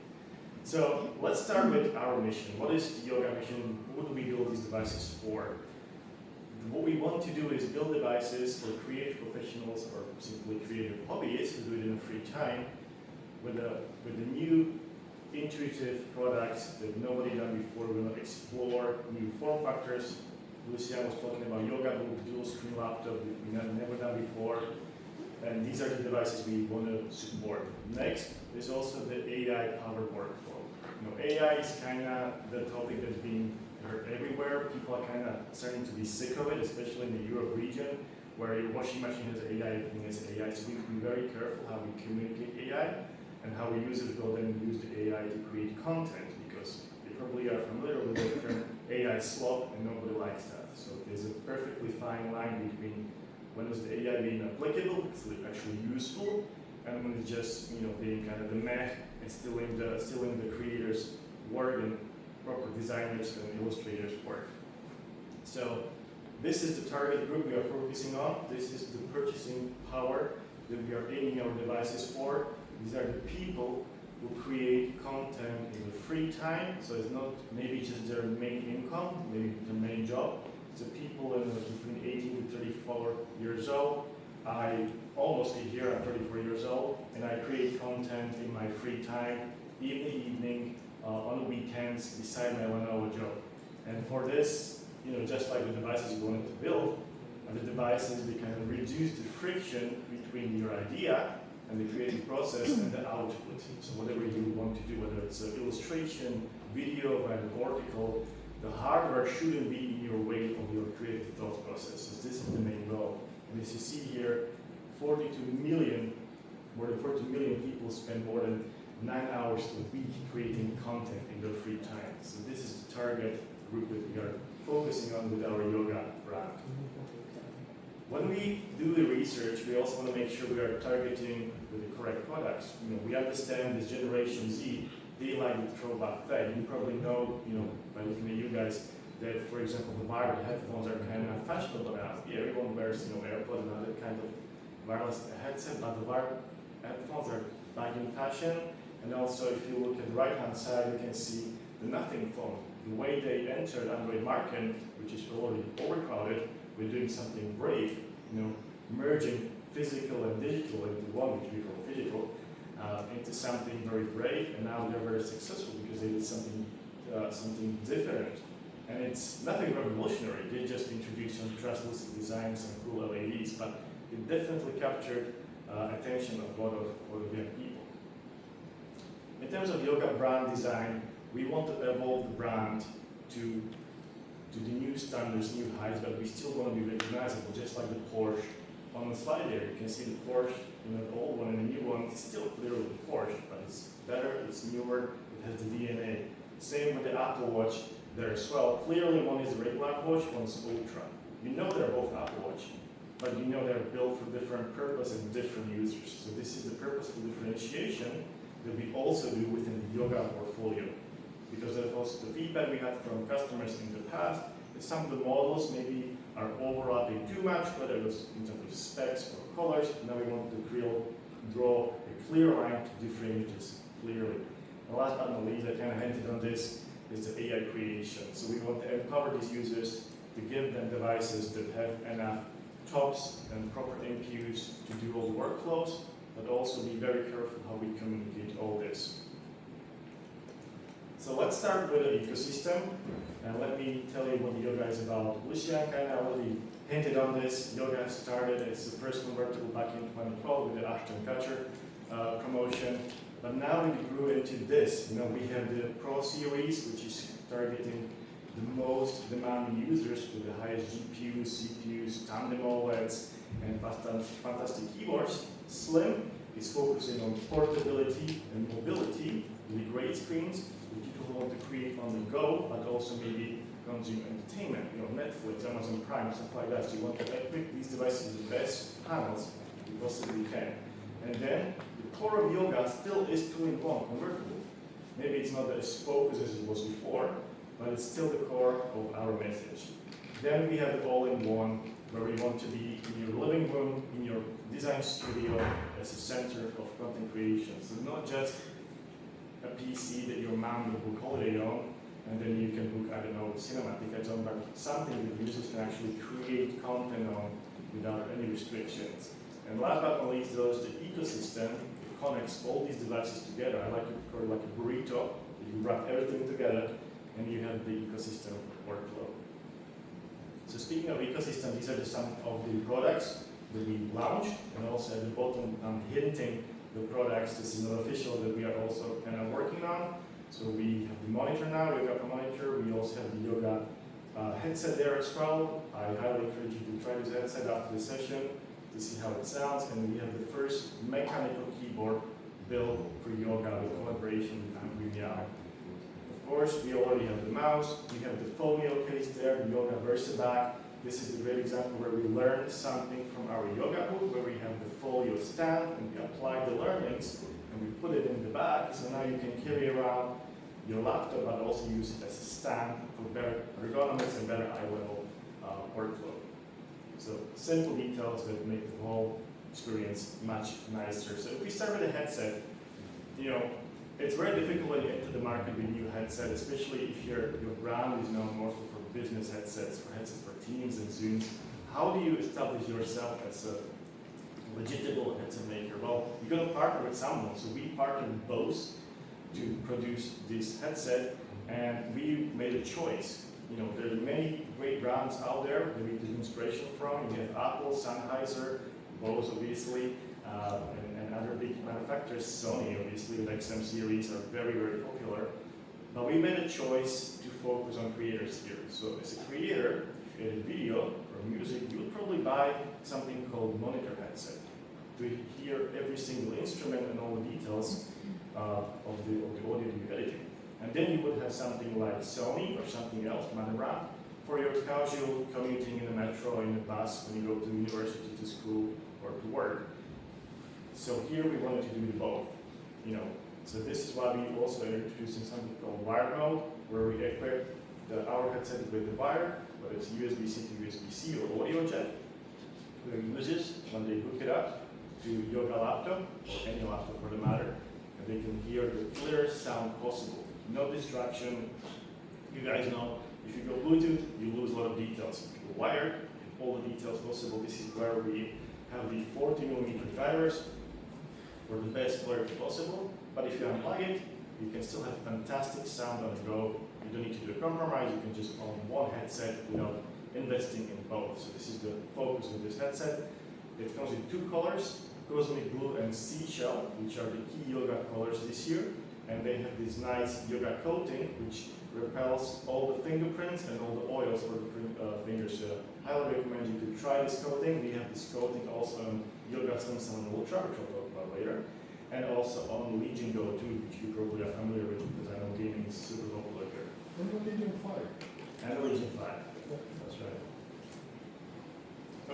So let's start with our mission. What is the yoga mission? Who do we build these devices for? What we want to do is build devices for creative professionals or simply creative hobbyists who do it in free time with the new intuitive products that nobody done before. We're going to explore new form factors. Lucia was talking about yoga book, dual screen laptop that we never done before. And these are the devices we want to support. Next is also the AI-powered workflow. You know, AI is kind of the topic that's being heard everywhere. People are kind of starting to be sick of it, especially in the Europe region, where your washing machine has AI, everything has AI. So we need to be very careful how we communicate AI and how we use it. We'll then use the AI to create content, because you probably are familiar with the term AI slop, and nobody likes that. So there's a perfectly fine line between when is the AI being applicable, it's actually useful, and when it's just being kind of the meh and stealing the creators' work and proper designers and illustrators' work. So this is the target group we are focusing on. This is the purchasing power that we are aiming our devices for. These are the people who create content in the free time. So it's not maybe just their main income, maybe their main job. It's the people between 18 to 34 years old. I almost a year, I'm 34 years old, and I create content in my free time, evening, on the weekends, beside my Lenovo job. And for this, just like the devices you wanted to build, and the devices, they kind of reduce the friction between your idea and the creative process and the output. So whatever you want to do, whether it's an illustration, video, or an article, the hardware shouldn't be in your way of your creative thought process. So this is the main goal. And as you see here, more than 42 million people spend more than 9 hours a week creating content in their free time. So this is the target group that we are focusing on with our yoga brand. When we do the research, we also want to make sure we are targeting with the correct products. We understand this Generation Z, they like the throwback thing. You probably know, by looking at you guys, that, for example, the wired headphones are kind of fashionable now. Everyone wears, AirPods and other kind of wireless headset, but the wired headphones are back in fashion. And also, if you look at the right-hand side, you can see the Nothing phone. The way they entered Android market, which is already overcrowded, we're doing something brave, merging physical and digital into one, which we call physical, into something very brave, and now they're very successful because they did something different. And it's nothing revolutionary. They just introduced some translucent designs, some cool LEDs, but it definitely captured attention of a lot of young people. In terms of yoga brand design, we want to evolve the brand to the new standards, new heights, but we still want to be recognizable, just like the Porsche on the slide there. You can see the Porsche, the old one and the new one. It's still clearly the Porsche, but it's better, it's newer, it has the DNA. Same with the Apple Watch there as well. Clearly one is a regular Apple Watch, one's Ultra. They're both Apple Watch, but they're built for different purpose and different users. So this is the purposeful differentiation that we also do within the yoga portfolio. Because that was the feedback we had from customers in the past, that some of the models maybe are overlapping too much, whether it was in terms of specs or colors. Now we want to draw a clear line to different images clearly. And last but not least, I kind of hinted on this, is the AI creation. So we want to empower these users to give them devices that have enough TOPS and proper NPUs to do all the workflows, but also be very careful how we communicate all this. So let's start with the ecosystem, and let me tell you what yoga is about. Lucia kind of already hinted on this. Yoga started as the first convertible back in 2012 with the Ashton Kutcher promotion, but now we grew into this. We have the Pro series, which is targeting the most demanding users with the highest GPUs, CPUs, tandem OLEDs, and fantastic keyboards. Slim is focusing on portability and mobility with great screens. People want to create on the go, but also maybe consume entertainment, Netflix, Amazon Prime, stuff like that. So you want to equip these devices with the best panels you possibly can. And then the core of yoga still is 2-in-1 convertible. Maybe it's not as focused as it was before, but it's still the core of our message. Then we have the all-in-one, where we want to be in your living room, in your design studio, as a center of content creation. So not just a PC that your mom will book holiday on, and then you can book, cinematic ads on, but something that users can actually create content on without any restrictions. And last but not least, there's the ecosystem that connects all these devices together. I like to call it like a burrito. You wrap everything together, and you have the ecosystem workflow. So speaking of ecosystem, these are some of the products that we launched, and also at the bottom I'm hinting the products. This is not official, that we are also kind of working on. So we have the monitor now, yoga monitor. We also have the yoga headset there as well. I highly encourage you to try this headset after the session to see how it sounds. And we have the first mechanical keyboard built for yoga with collaboration with Angry Meow. Of course, we already have the mouse. We have the folio case there, the Yoga VersaBack. This is a great example where we learned something from our yoga book, where we have the folio stand and we apply the learnings and we put it in the bag. So now you can carry around your laptop, but also use it as a stand for better ergonomics and better eye-level workflow. So simple details that make the whole experience much nicer. So if we start with a headset, it's very difficult when you enter the market with a new headset, especially if your brand is known mostly for business headsets, for Teams and Zooms. How do you establish yourself as a legitimate headset maker? Well, you're going to partner with someone. So we partnered with Bose to produce this headset, and we made a choice. there are many great brands out there that we take inspiration from. You have Apple, Sennheiser, Bose obviously, and other big manufacturers. Sony obviously with XM series are very, very popular. But we made a choice to focus on creators here. So as a creator, if you edit video or music, you would probably buy something called monitor headset to hear every single instrument and all the details of the audio you're editing. And then you would have something like Sony or something else, another brand, for your casual commuting in the metro, in the bus, when you go to university, to school, or to work. So here we wanted to do both. So this is why we also introducing something called wire mode, where we equip our headset with the wire, whether it's USB-C to USB-C or audio jack. The users, when they hook it up to Yoga laptop, or any laptop for the matter, and they can hear the clearest sound possible. No distraction. You guys know, if you go Bluetooth, you lose a lot of details. If you go wired, all the details possible. This is where we have the 40mm drivers for the best clarity possible. But if you unplug it, you can still have fantastic sound on the go. You don't need to do a compromise. You can just own one headset without investing in both. So this is the focus of this headset. It comes with two colors, Cosmic Blue and Seashell, which are the key yoga colors this year. And they have this nice yoga coating, which repels all the fingerprints and all the oils for the fingers. So I highly recommend you to try this coating. We have this coating also on Yoga Sun Ultra, which I'll talk about later. And also on Legion Go 2, which you probably are familiar with, because I know gaming is super popular here. And the Legion 5. And the Legion 5, that's right.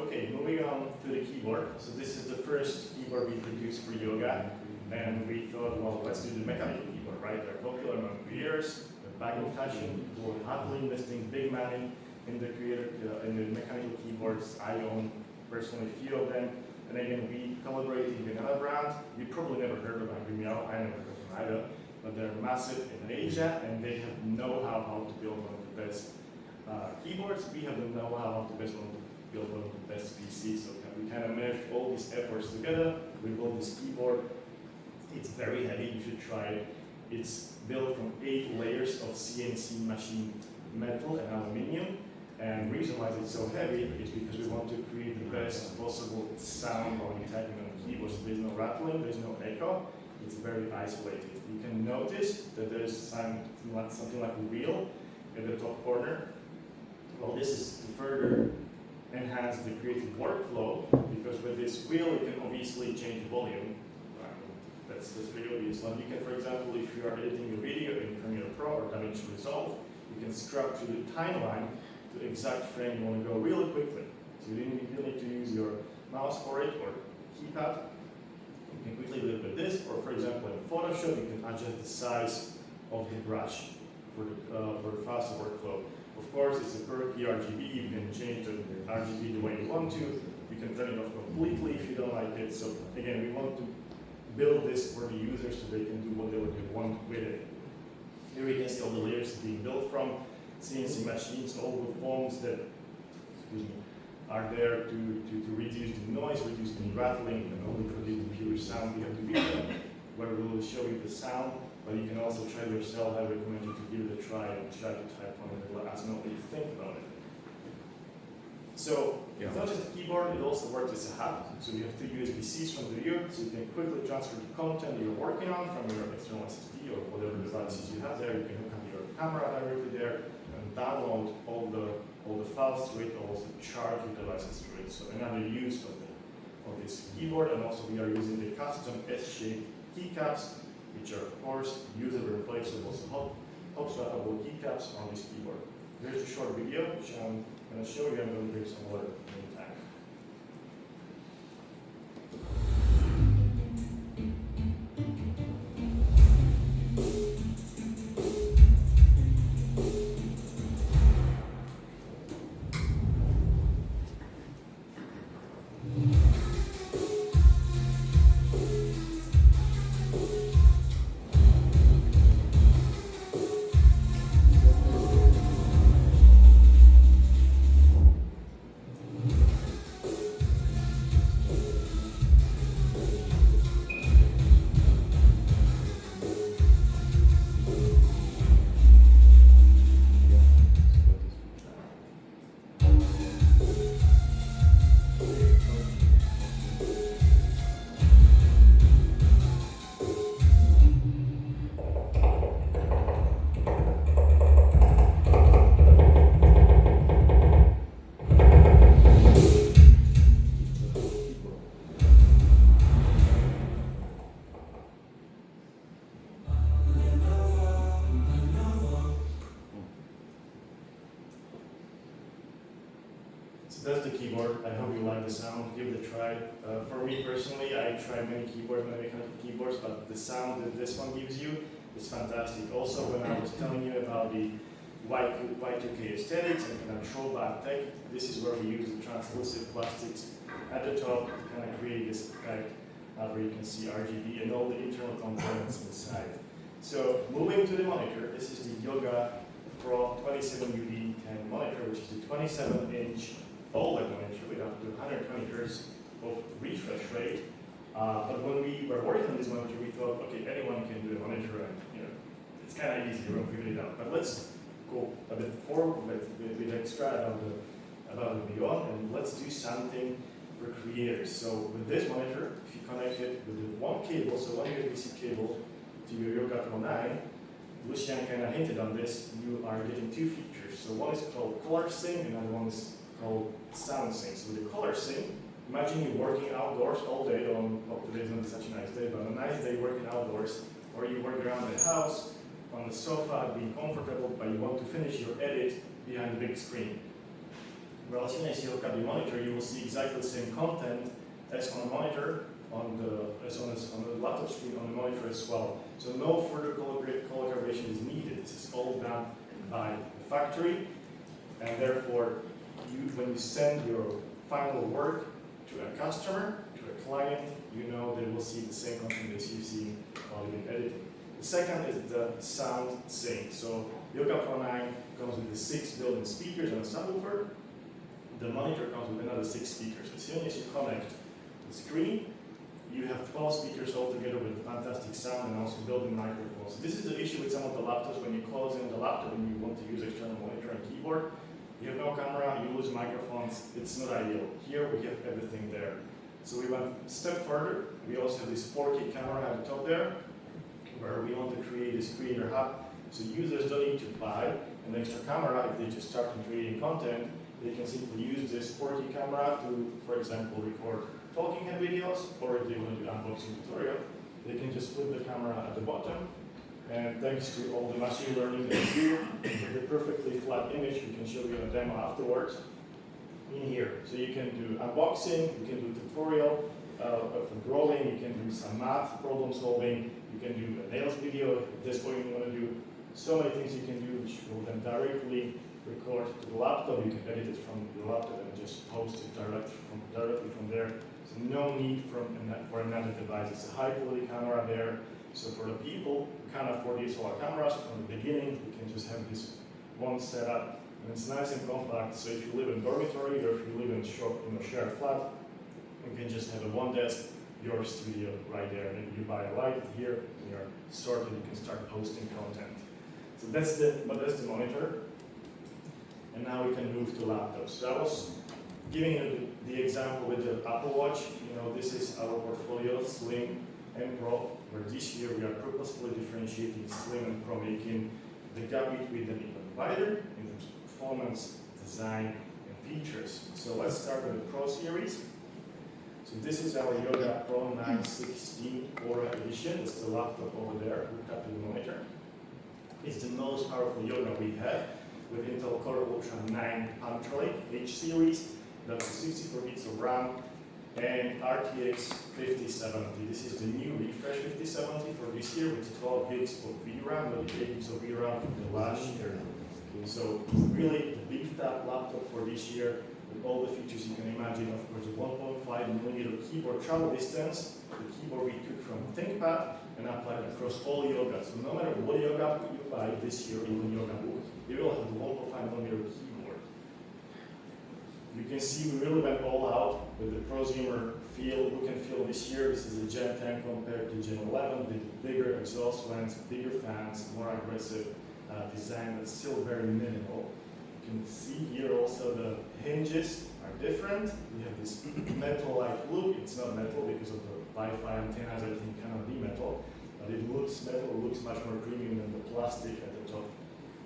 Okay, moving on to the keyboard. So this is the first keyboard we produced for yoga. And we thought, well, let's do the mechanical keyboard, right? They're popular among creators, they're bagging fashion, people are happily investing big money in the mechanical keyboards. I own personally a few of them. And again, we collaborated with another brand. You probably never heard of Angry Meow. I never heard of them either. But they're massive in Asia, and they have know-how how to build one of the best keyboards. We have the know-how how to build one of the best PCs. So we kind of merged all these efforts together. We built this keyboard. It's very heavy. You should try it. It's built from 8 layers of CNC machine metal and aluminium. And the reason why it's so heavy is because we want to create the best possible sound while you're typing on the keyboard. So there's no rattling, there's no echo. It's very isolated. You can notice that there's something like a wheel in the top corner. Well, this is to further enhance the creative workflow, because with this wheel you can obviously change the volume. That's pretty obvious. But you can, for example, if you are editing a video in Premiere Pro or DaVinci Resolve, you can scrub to the timeline to the exact frame you want to go really quickly. So you don't need to use your mouse for it or keypad. You can quickly do it with this, or for example in Photoshop, you can adjust the size of the brush for the faster workflow. Of course, it's a quirky RGB. You can change the RGB the way you want to. You can turn it off completely if you don't like it. So again, we want to build this for the users so they can do whatever they want with it. Here we can see all the layers being built from CNC machines, all the foams that are there to reduce the noise, reduce the rattling, and only produce the pure sound we have to video, where we will show you the sound, but you can also try it yourself. I recommend you to give it a try and try to type on it and let us know what you think about it. So it's not just a keyboard, it also works as a hub. So you have 2 USB-Cs from the rear, so you can quickly transfer the content you're working on from your external SSD or whatever devices you have there. You can hook up your camera directly there and download all the files to it, or also charge your devices to it. So another use of this keyboard. And also we are using the custom S-shaped keycaps, which are of course user replaceable, so hot swappable keycaps on this keyboard. Here's a short video which I'm going to show you. I'm going to drink some water in the meantime. keyboard. I hope you like the sound. Give it a try. For me personally, I try many keyboards, many keyboards, but the sound that this one gives you is fantastic. Also, when I was telling you about the Y2K aesthetics and kind of throwback tech, this is where we use the translucent plastics at the top to kind of create this effect where you can see RGB and all the internal components inside. So moving to the monitor, this is the Yoga Pro 27UD10 monitor, which is the 27-inch OLED monitor with up to 120 Hz of refresh rate. But when we were working on this monitor, we thought, okay, anyone can do the monitor, and it's kind of easy, we'll figure it out. But let's go a bit forward with extra about the beyond, and let's do something for creators. So with this monitor, if you connect it with the one cable, so one USB-C cable to your Yoga Pro 9, Lucian kind of hinted on this, you are getting two features. So one is called color sync, and another one is called sound sync. So with the color sync, imagine you working outdoors all day on, well, today's not such a nice day, but on a nice day working outdoors, or you work around the house, on the sofa, being comfortable, but you want to finish your edit behind the big screen. Well, as soon as you look at the monitor, you will see exactly the same content as on the monitor, as on the laptop screen on the monitor as well. So no further color gradation is needed. This is all done by the factory, and therefore, when you send your final work to a customer, to a client, you know they will see the same content as you see while you've been editing. The second is the sound sync. So Yoga Pro 9 comes with the 6 built-in speakers and a subwoofer. The monitor comes with another 6 speakers. As soon as you connect the screen, you have 12 speakers altogether with fantastic sound and also built-in microphones. This is the issue with some of the laptops. When you close in the laptop and you want to use external monitor and keyboard, you have no camera, you lose microphones, it's not ideal. Here we have everything there. So we went a step further. We also have this 4K camera at the top there, where we want to create this creator hub. So users don't need to buy an extra camera if they just start creating content. They can simply use this 4K camera to, for example, record talking head videos, or if they want to do unboxing tutorial, they can just flip the camera at the bottom. And thanks to all the machine learning that we do, with a perfectly flat image, we can show you a demo afterwards in here. So you can do unboxing, you can do tutorial for drawing, you can do some math problem solving, you can do a nails video if that's what you want to do. So many things you can do which will then directly record to the laptop. You can edit it from the laptop and just post it directly from there. So no need for another device. It's a high quality camera there. So for the people who can't afford DSLR cameras from the beginning, you can just have this one setup, and it's nice and compact. So if you live in dormitory or if you live in a shared flat, you can just have a one desk, your studio right there. And if you buy a light here, and you're sorted, you can start posting content. So that's the monitor. And now we can move to laptops. So I was giving you the example with the Apple Watch. This is our portfolio, Slim and Pro, where this year we are purposefully differentiating Slim and Pro, making the gap between them even wider in terms of performance, design, and features. So let's start with the Pro series. So this is our Yoga Pro 916 Aura Edition. It's the laptop over there, hooked up to the monitor. It's the most powerful Yoga we have, with Intel Core Ultra 9 Ultralink H series, that's 64 gigs of RAM, and RTX 5070. This is the new refresh 5070 for this year with 12 gigs of VRAM, but 8 gigs of VRAM from the last year. Okay, so really the beefed up laptop for this year with all the features you can imagine. Of course, the 1.5mm keyboard travel distance, the keyboard we took from ThinkPad and applied across all Yoga. So no matter what Yoga you buy this year, even Yoga Book, you will have the 1.5mm keyboard. You can see we really went all out with the prosumer look and feel this year. This is a Gen 10 compared to Gen 11 with bigger exhaust vents, bigger fans, more aggressive design, but still very minimal. You can see here also the hinges are different. We have this metal-like look. It's not metal because of the Wi-Fi antennas. Everything cannot be metal, but it looks metal. It looks much more premium than the plastic at the top.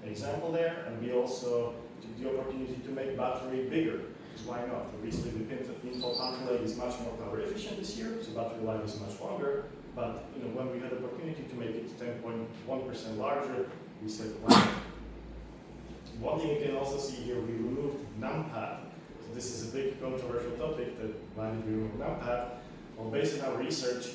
Example there, and we also took the opportunity to make battery bigger. So why not? Obviously, the Intel Panther Lake is much more power efficient this year, so battery life is much longer. But when we had the opportunity to make it 10.1% larger, we said, why not? One thing you can also see here, we removed numpad. So this is a big controversial topic that why did we remove numpad? Well, based on our research,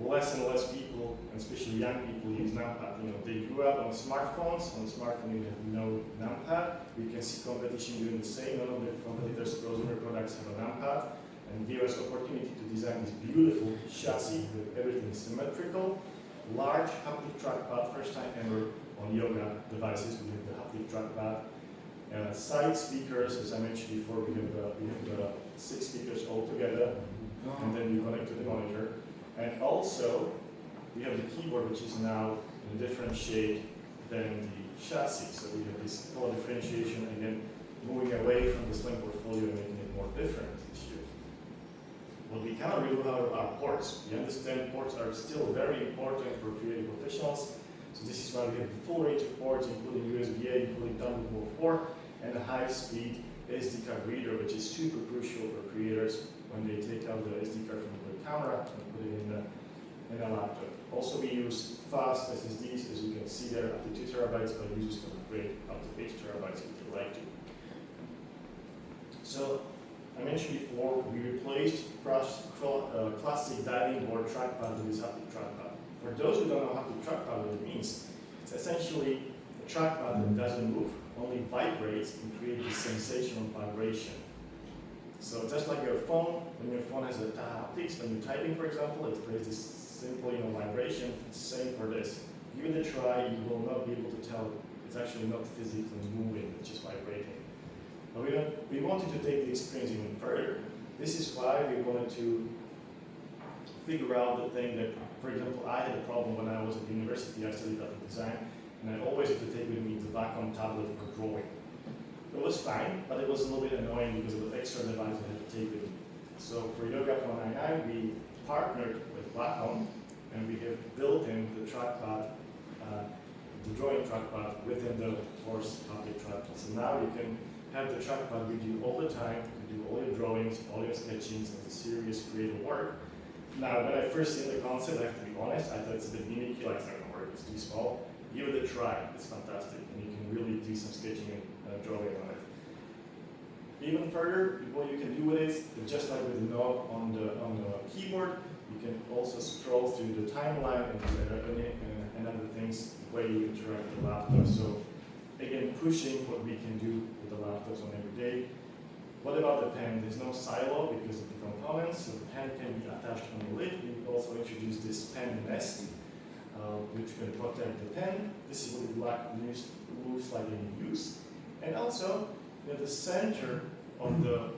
less and less people, and especially young people, use numpad. You know, they grew up on smartphones. On a smartphone, you have no numpad. We can see competition doing the same. None of the competitors' consumer products have a numpad, and give us opportunity to design this beautiful chassis with everything symmetrical, large haptic trackpad, first time ever on yoga devices. We have the haptic trackpad. Side speakers, as I mentioned before, we have 6 speakers all together, and then you connect to the monitor. And also, we have the keyboard, which is now in a different shade than the chassis. So we have this color differentiation, again, moving away from the slim portfolio and making it more different this year. What we cannot remove are ports. We understand ports are still very important for creative professionals. So this is why we have the full range of ports, including USB-A, including Thunderbolt 4, and a high-speed SD card reader, which is super crucial for creators when they take out the SD card from the camera and put it in a laptop. Also, we use fast SSDs, as you can see there, up to 2 terabytes, but users can upgrade up to 8 terabytes if they like to. So, I mentioned before, we replaced classic diving board trackpad with this haptic trackpad. For those who don't know haptic trackpad, what it means, it's essentially a trackpad that doesn't move, only vibrates and creates this sensation of vibration. So just like your phone, when your phone has a haptics, when you're typing, for example, it creates this simple, vibration. Same for this. Give it a try, you will not be able to tell it's actually not physically moving, it's just vibrating. But we wanted to take the experience even further. This is why we wanted to figure out the thing that, for example, I had a problem when I was at university. I studied graphic design, and I always had to take with me the Wacom tablet for drawing. It was fine, but it was a little bit annoying because of the extra device I had to take with me. So for Yoga 199, we partnered with Wacom, and we have built in the trackpad, the drawing trackpad within the course haptic trackpad. So now you can have the trackpad with you all the time, you do all your drawings, all your sketchings, and the serious creative work. Now, when I first seen the concept, I have to be honest, I thought it's a bit gimmicky, like it's not gonna work, it's too small. Give it a try, it's fantastic, and you can really do some sketching and drawing on it. Even further, what you can do with it, just like with the knob on the keyboard, you can also scroll through the timeline and other things, the way you interact with the laptop. So again, pushing what we can do with the laptops on every day. What about the pen? There's no silo because of the components, so the pen can be attached on the lid. We also introduced this pen nest, which can protect the pen. This is what it looks like in use. And also, the center of the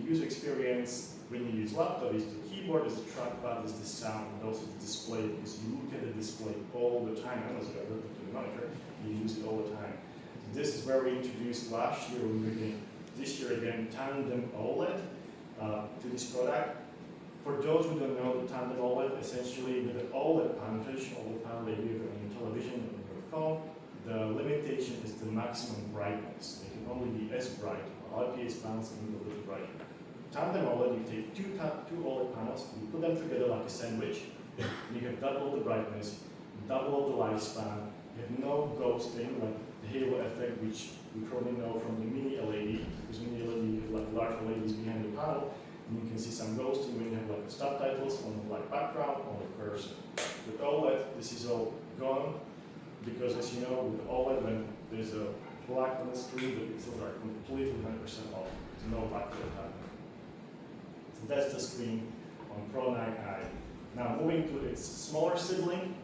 user experience when you use laptop is the keyboard, is the trackpad, is the sound, and also the display, because you look at the display all the time, unless you are looking to the monitor, you use it all the time. So this is where we introduced last year, we're moving this year again, tandem OLED to this product. For those who don't know the tandem OLED, essentially with an OLED panel that you have on your television or on your phone, the limitation is the maximum brightness. They can only be as bright. IPS panels can be a little brighter. Tandem OLED, you take two OLED panels, you put them together like a sandwich, and you have double the brightness, double the lifespan, you have no ghosting, like the halo effect, which you probably know from the mini LED, because mini LED, you have like large LEDs behind the panel, and you can see some ghosting when you have like the subtitles on the black background on the cursor. With OLED, this is all gone, because as you know, with OLED, when there's a black on the screen, the pixels are completely 100% off. There's no backlight happening. So that's the screen on Pro 9i. Now moving to its smaller sibling,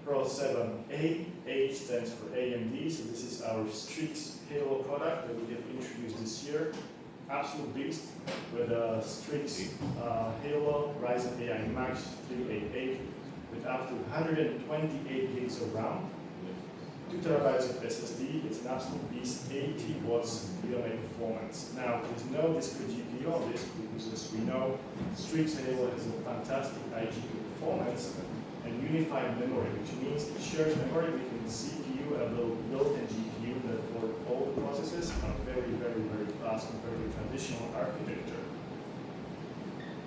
Pro 7a. A stands for AMD, so this is our Strix Halo product that we have introduced this year. Absolute beast with a Strix Halo Ryzen AI Max 388 with up to 128 gigs of RAM, 2 terabytes of SSD. It's an absolute beast, 80 watts VMA performance. Now, there's no discrete GPU on this because, as we know, Strix Halo has a fantastic iGPU performance and unified memory, which means it shares memory between the CPU and the built-in GPU that for all the processes are very, very, very fast compared to traditional architecture.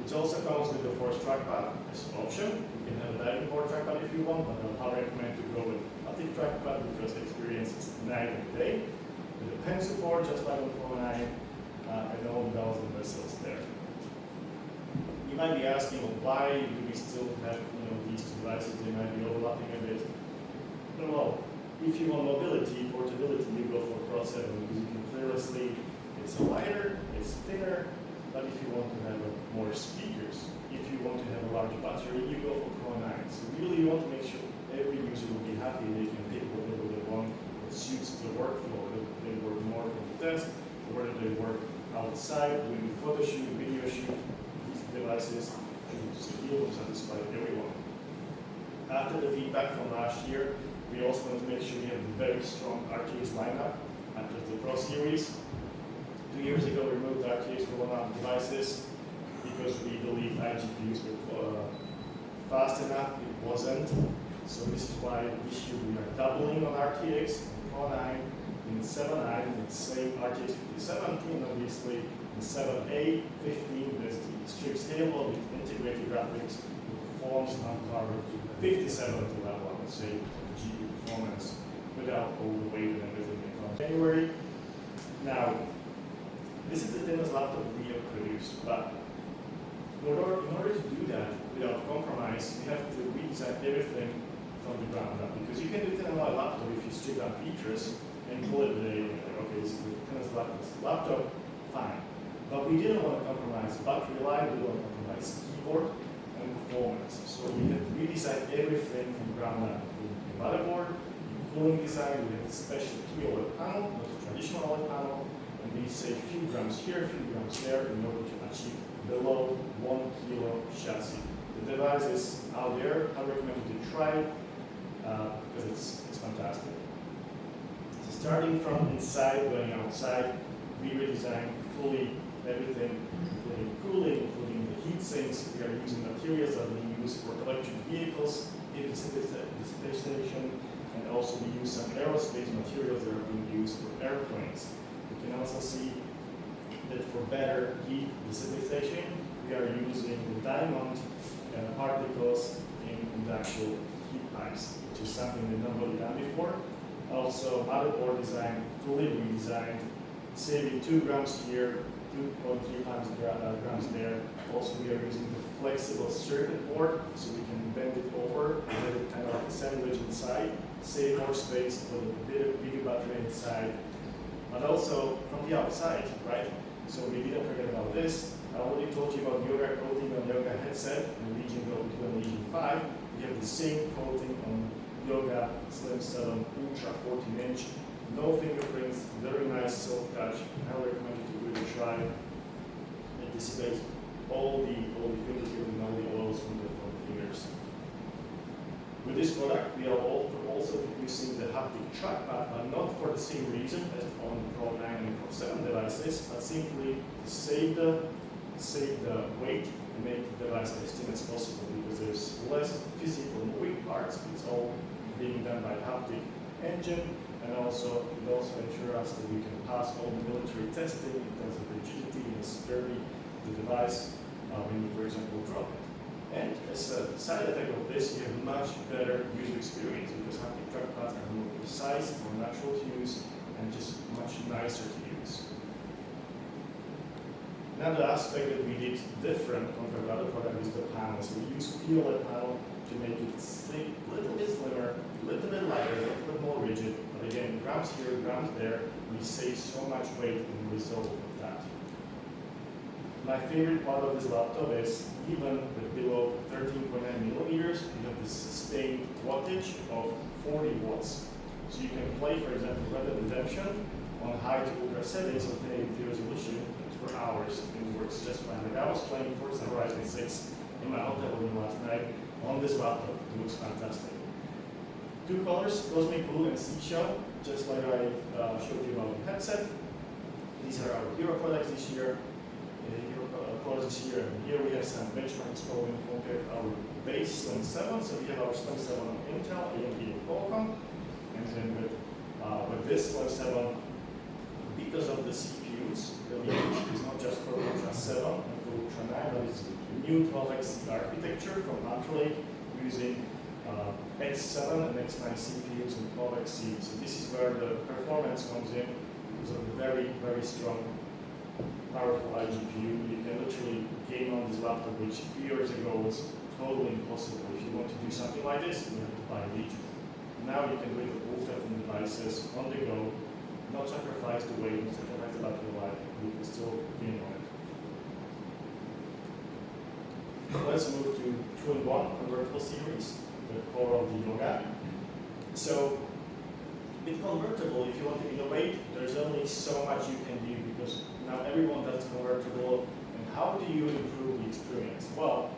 It also comes with the Force trackpad as an option. You can have a diving board trackpad if you want, but I'll recommend to go with haptic trackpad because the experience is night and day. With the pen support, just like on Pro 9, and all the bells and whistles there. You might be asking, well, why do we still have these two devices? They might be overlapping a bit. Well, if you want mobility, portability, you go for Pro 7 because you can clearly see it's lighter, it's thinner, but if you want to have more speakers, if you want to have a larger battery, you go for Pro 9. So really you want to make sure every user will be happy they can pick whatever they want that suits the workflow, that they work more from the desk, or whether they work outside, doing photo shoot, video shoot. These devices should be able to satisfy everyone. After the feedback from last year, we also want to make sure we have a very strong RTX lineup after the Pro series. 2 years ago, we removed RTX from one of the devices because we believe iGPUs were fast enough. It wasn't. So this is why this year we are doubling on RTX in Pro 9, in 7.9, with the same RTX 5070, and obviously in 7.8, 15, there's the strict scalable with integrated graphics, performs on par with 5070 level, I would say, GPU performance without all the weight and everything that comes. January. Now, this is the thinnest laptop we have produced, but in order to do that without compromise, we have to redesign everything from the ground up, because you can do it in a laptop if you strip down features and pull it with okay, this is the thinnest laptop, fine. But we didn't want to compromise battery life, we didn't want to compromise keyboard and performance. So we had to redesign everything from ground up. The motherboard, the cooling design, we had a special OLED panel, not a traditional OLED panel, and we save a few grams here, a few grams there in order to achieve below 1 kilo chassis. The device is out there. I recommend you to try it because it's fantastic. So starting from inside, going outside, we redesigned fully everything, including cooling, including the heat sinks. We are using materials that we use for electric vehicles in the space station, and also we use some aerospace materials that are being used for airplanes. You can also see that for better heat dissipation, we are using the diamond particles in the actual heat pipes, which is something that nobody done before. Also, motherboard design, fully redesigned, saving 2 grams here, 2.3 grams there. Also, we are using the flexible circuit board, so we can bend it over and let it kind of like a sandwich inside, save more space, put a bigger battery inside, but also from the outside, right? So we didn't forget about this. I already told you about Yoga coating on Yoga headset in Region Go 2 and Region 5. We have the same coating on Yoga Slim 7 Ultra 14-inch. No fingerprints, very nice soft touch. I recommend you to really try. It dissipates all the fingerprints and all the oils from the fingers. With this product, we are also using the haptic trackpad, but not for the same reason as on the Pro 9 and Pro 7 devices, but simply to save the weight and make the device as thin as possible, because there's less physical moving parts. It's all being done by haptic engine, and also it also ensures us that we can pass all the military testing in terms of rigidity and sturdy of the device when you, for example, drop it. And as a side effect of this, you have much better user experience because haptic trackpads are more precise, more natural to use, and just much nicer to use. Another aspect that we did different compared to other products is the panel. So we use POLED panel to make it slim, a little bit slimmer, a little bit lighter, a little bit more rigid. But again, grams here, grams there, we save so much weight in the result of that. My favorite part of this laptop is even with below 13.9 millimeters, you have this sustained wattage of 40 watts. So you can play, for example, Red Dead Redemption on high to ultra settings of 1080p resolution for hours, and it works just fine. Like I was playing Forza Horizon 6 in my hotel room last night on this laptop. It looks fantastic. 2 colors, cosmic blue and seashell, just like I showed you about the headset. These are our hero products this year. Colors this year. And here we have some benchmarks going compared to our base Slim 7. So we have our Slim 7 on Intel, AMD, and Qualcomm. And then with this Slim 7, because of the CPUs that we use, it's not just for Ultra 7 and for Ultra 9, but it's a new 12x architecture from Ultra Lake using X7 and X9 CPUs and 12x. So this is where the performance comes in because of the very, very strong powerful iGPU. You can literally game on this laptop, which a few years ago was totally impossible. If you want to do something like this, you have to buy a Legion. Now you can do it with all different devices on the go, not sacrifice the weight, not sacrifice the battery life. You can still game on it. Let's move to 2-in-1 convertible series, the core of the Yoga. So, with convertible, if you want to innovate, there's only so much you can do because now everyone does convertible. And how do you improve the experience? Well,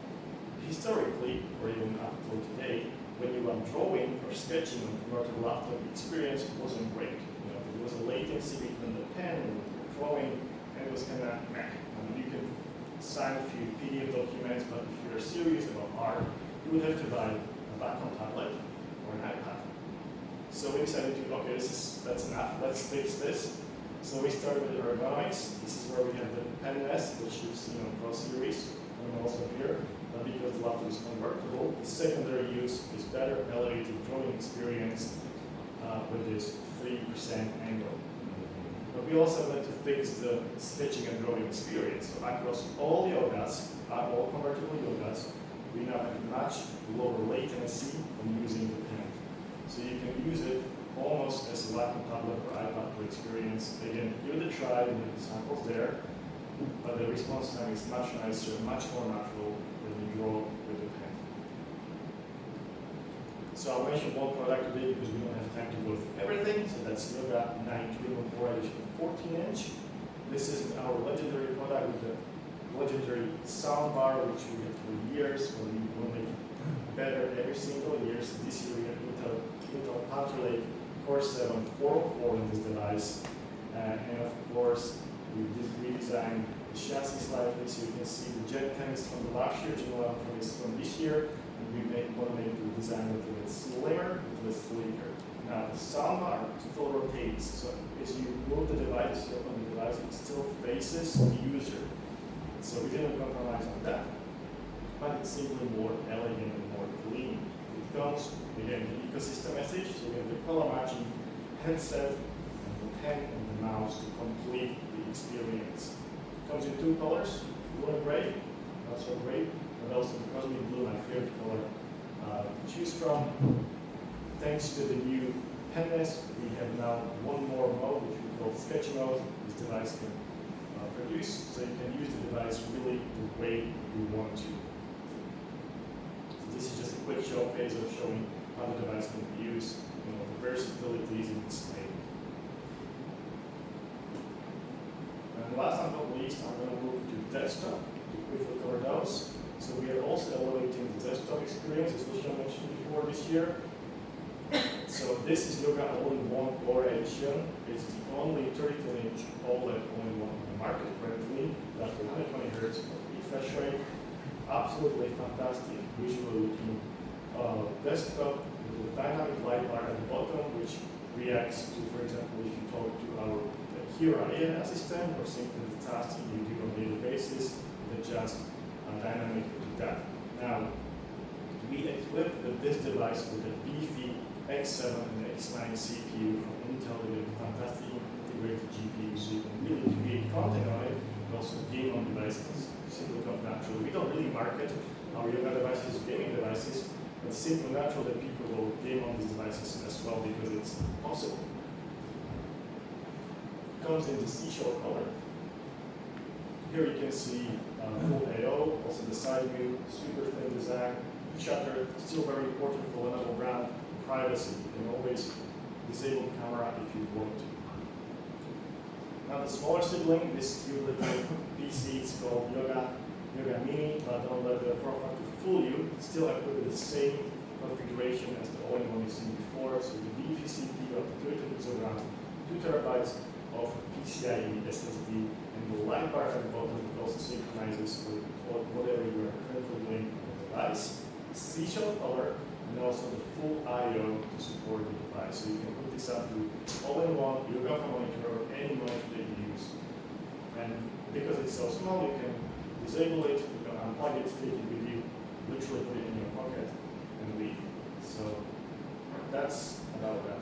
historically, or even up till today, when you were drawing or sketching on convertible laptop, the experience wasn't great. You know, there was a latency between the pen and the drawing, and it was kind of meh. You can sign a few PDF documents, but if you're serious about art, you would have to buy a Wacom tablet or an iPad. So we decided to, okay, that's enough, let's fix this. So we started with ergonomics. This is where we have the pen nest, which you've seen on Pro Series, and also here. But because the laptop is convertible, the secondary use is better elevated drawing experience with this 3% angle. But we also had to fix the sketching and drawing experience. So across all yogas, all convertible yogas, we now have much lower latency when using the pen. So you can use it almost as a Wacom tablet or iPad for experience. Again, give it a try, and the samples there, but the response time is much nicer, much more natural when you draw with the pen. So I'll mention one product today because we don't have time to go through everything. So that's Yoga 9 2-in-4 edition 14-inch. This is our legendary product with the legendary soundbar, which we had for years, when we will make better every single year. So this year we have Intel Panther Lake Core 7 404 in this device. And of course, we redesigned the chassis slightly so you can see the Gen 10 is from the last year, Gen 11 from this year. And we want to make the design a little bit slimmer, a little bit sleeker. Now, the soundbar still rotates. So as you move the device, you open the device, it still faces the user. So we didn't compromise on that. But it's simply more elegant and more clean. It comes, again, the ecosystem message. So we have the color matching headset, and the pen and the mouse to complete the experience. It comes in 2 colors, blue and gray, not so great, but also because we blue, my favorite color to choose from. Thanks to the new pen nest, we have now one more mode, which we call sketch mode. This device can produce, so you can use the device really the way you want to. So this is just a quick showcase of showing how the device can be used, the versatilities in display. And last but not least, I'm going to move to desktop to quickly cover those. So we are also elevating the desktop experience, as Lucia mentioned before this year. So this is Yoga All-in-One Core Edition. It's the only 32-inch OLED all-in-one on the market currently. That's 120 Hz refresh rate. Absolutely fantastic visual looking desktop with a dynamic light bar at the bottom, which reacts to, for example, if you talk to our Hero AI assistant or simply the tasks you do on a daily basis, it adjusts dynamically to that. Now, we equipped this device with a beefy X7 and X9 CPU from Intel with a fantastic integrated GPU, so you can really create content on it, but also game on devices. Simply come natural. We don't really market our Yoga devices as gaming devices, but it's simply natural that people will game on these devices as well because it's possible. It comes in the seashell color. Here you can see full AO, also the side view, super thin design, shutter, still very important for Lenovo brand. Privacy, you can always disable the camera if you want to. Now the smaller sibling, this cute little PC, it's called Yoga Mini, but don't let the form factor fool you. It's still equipped with the same configuration as the all-in-one you've seen before. So the beefy CPU of the 32 is around 2 terabytes of PCIe SSD, and the light bar at the bottom also synchronizes with whatever you are currently doing on the device. Seashell color, and also the full I/O to support the device. So you can put this up to all-in-one Yoga monitor or any monitor that you use. And because it's so small, you can disable it, you can unplug it, take it with you, literally put it in your pocket and leave. So that's about that.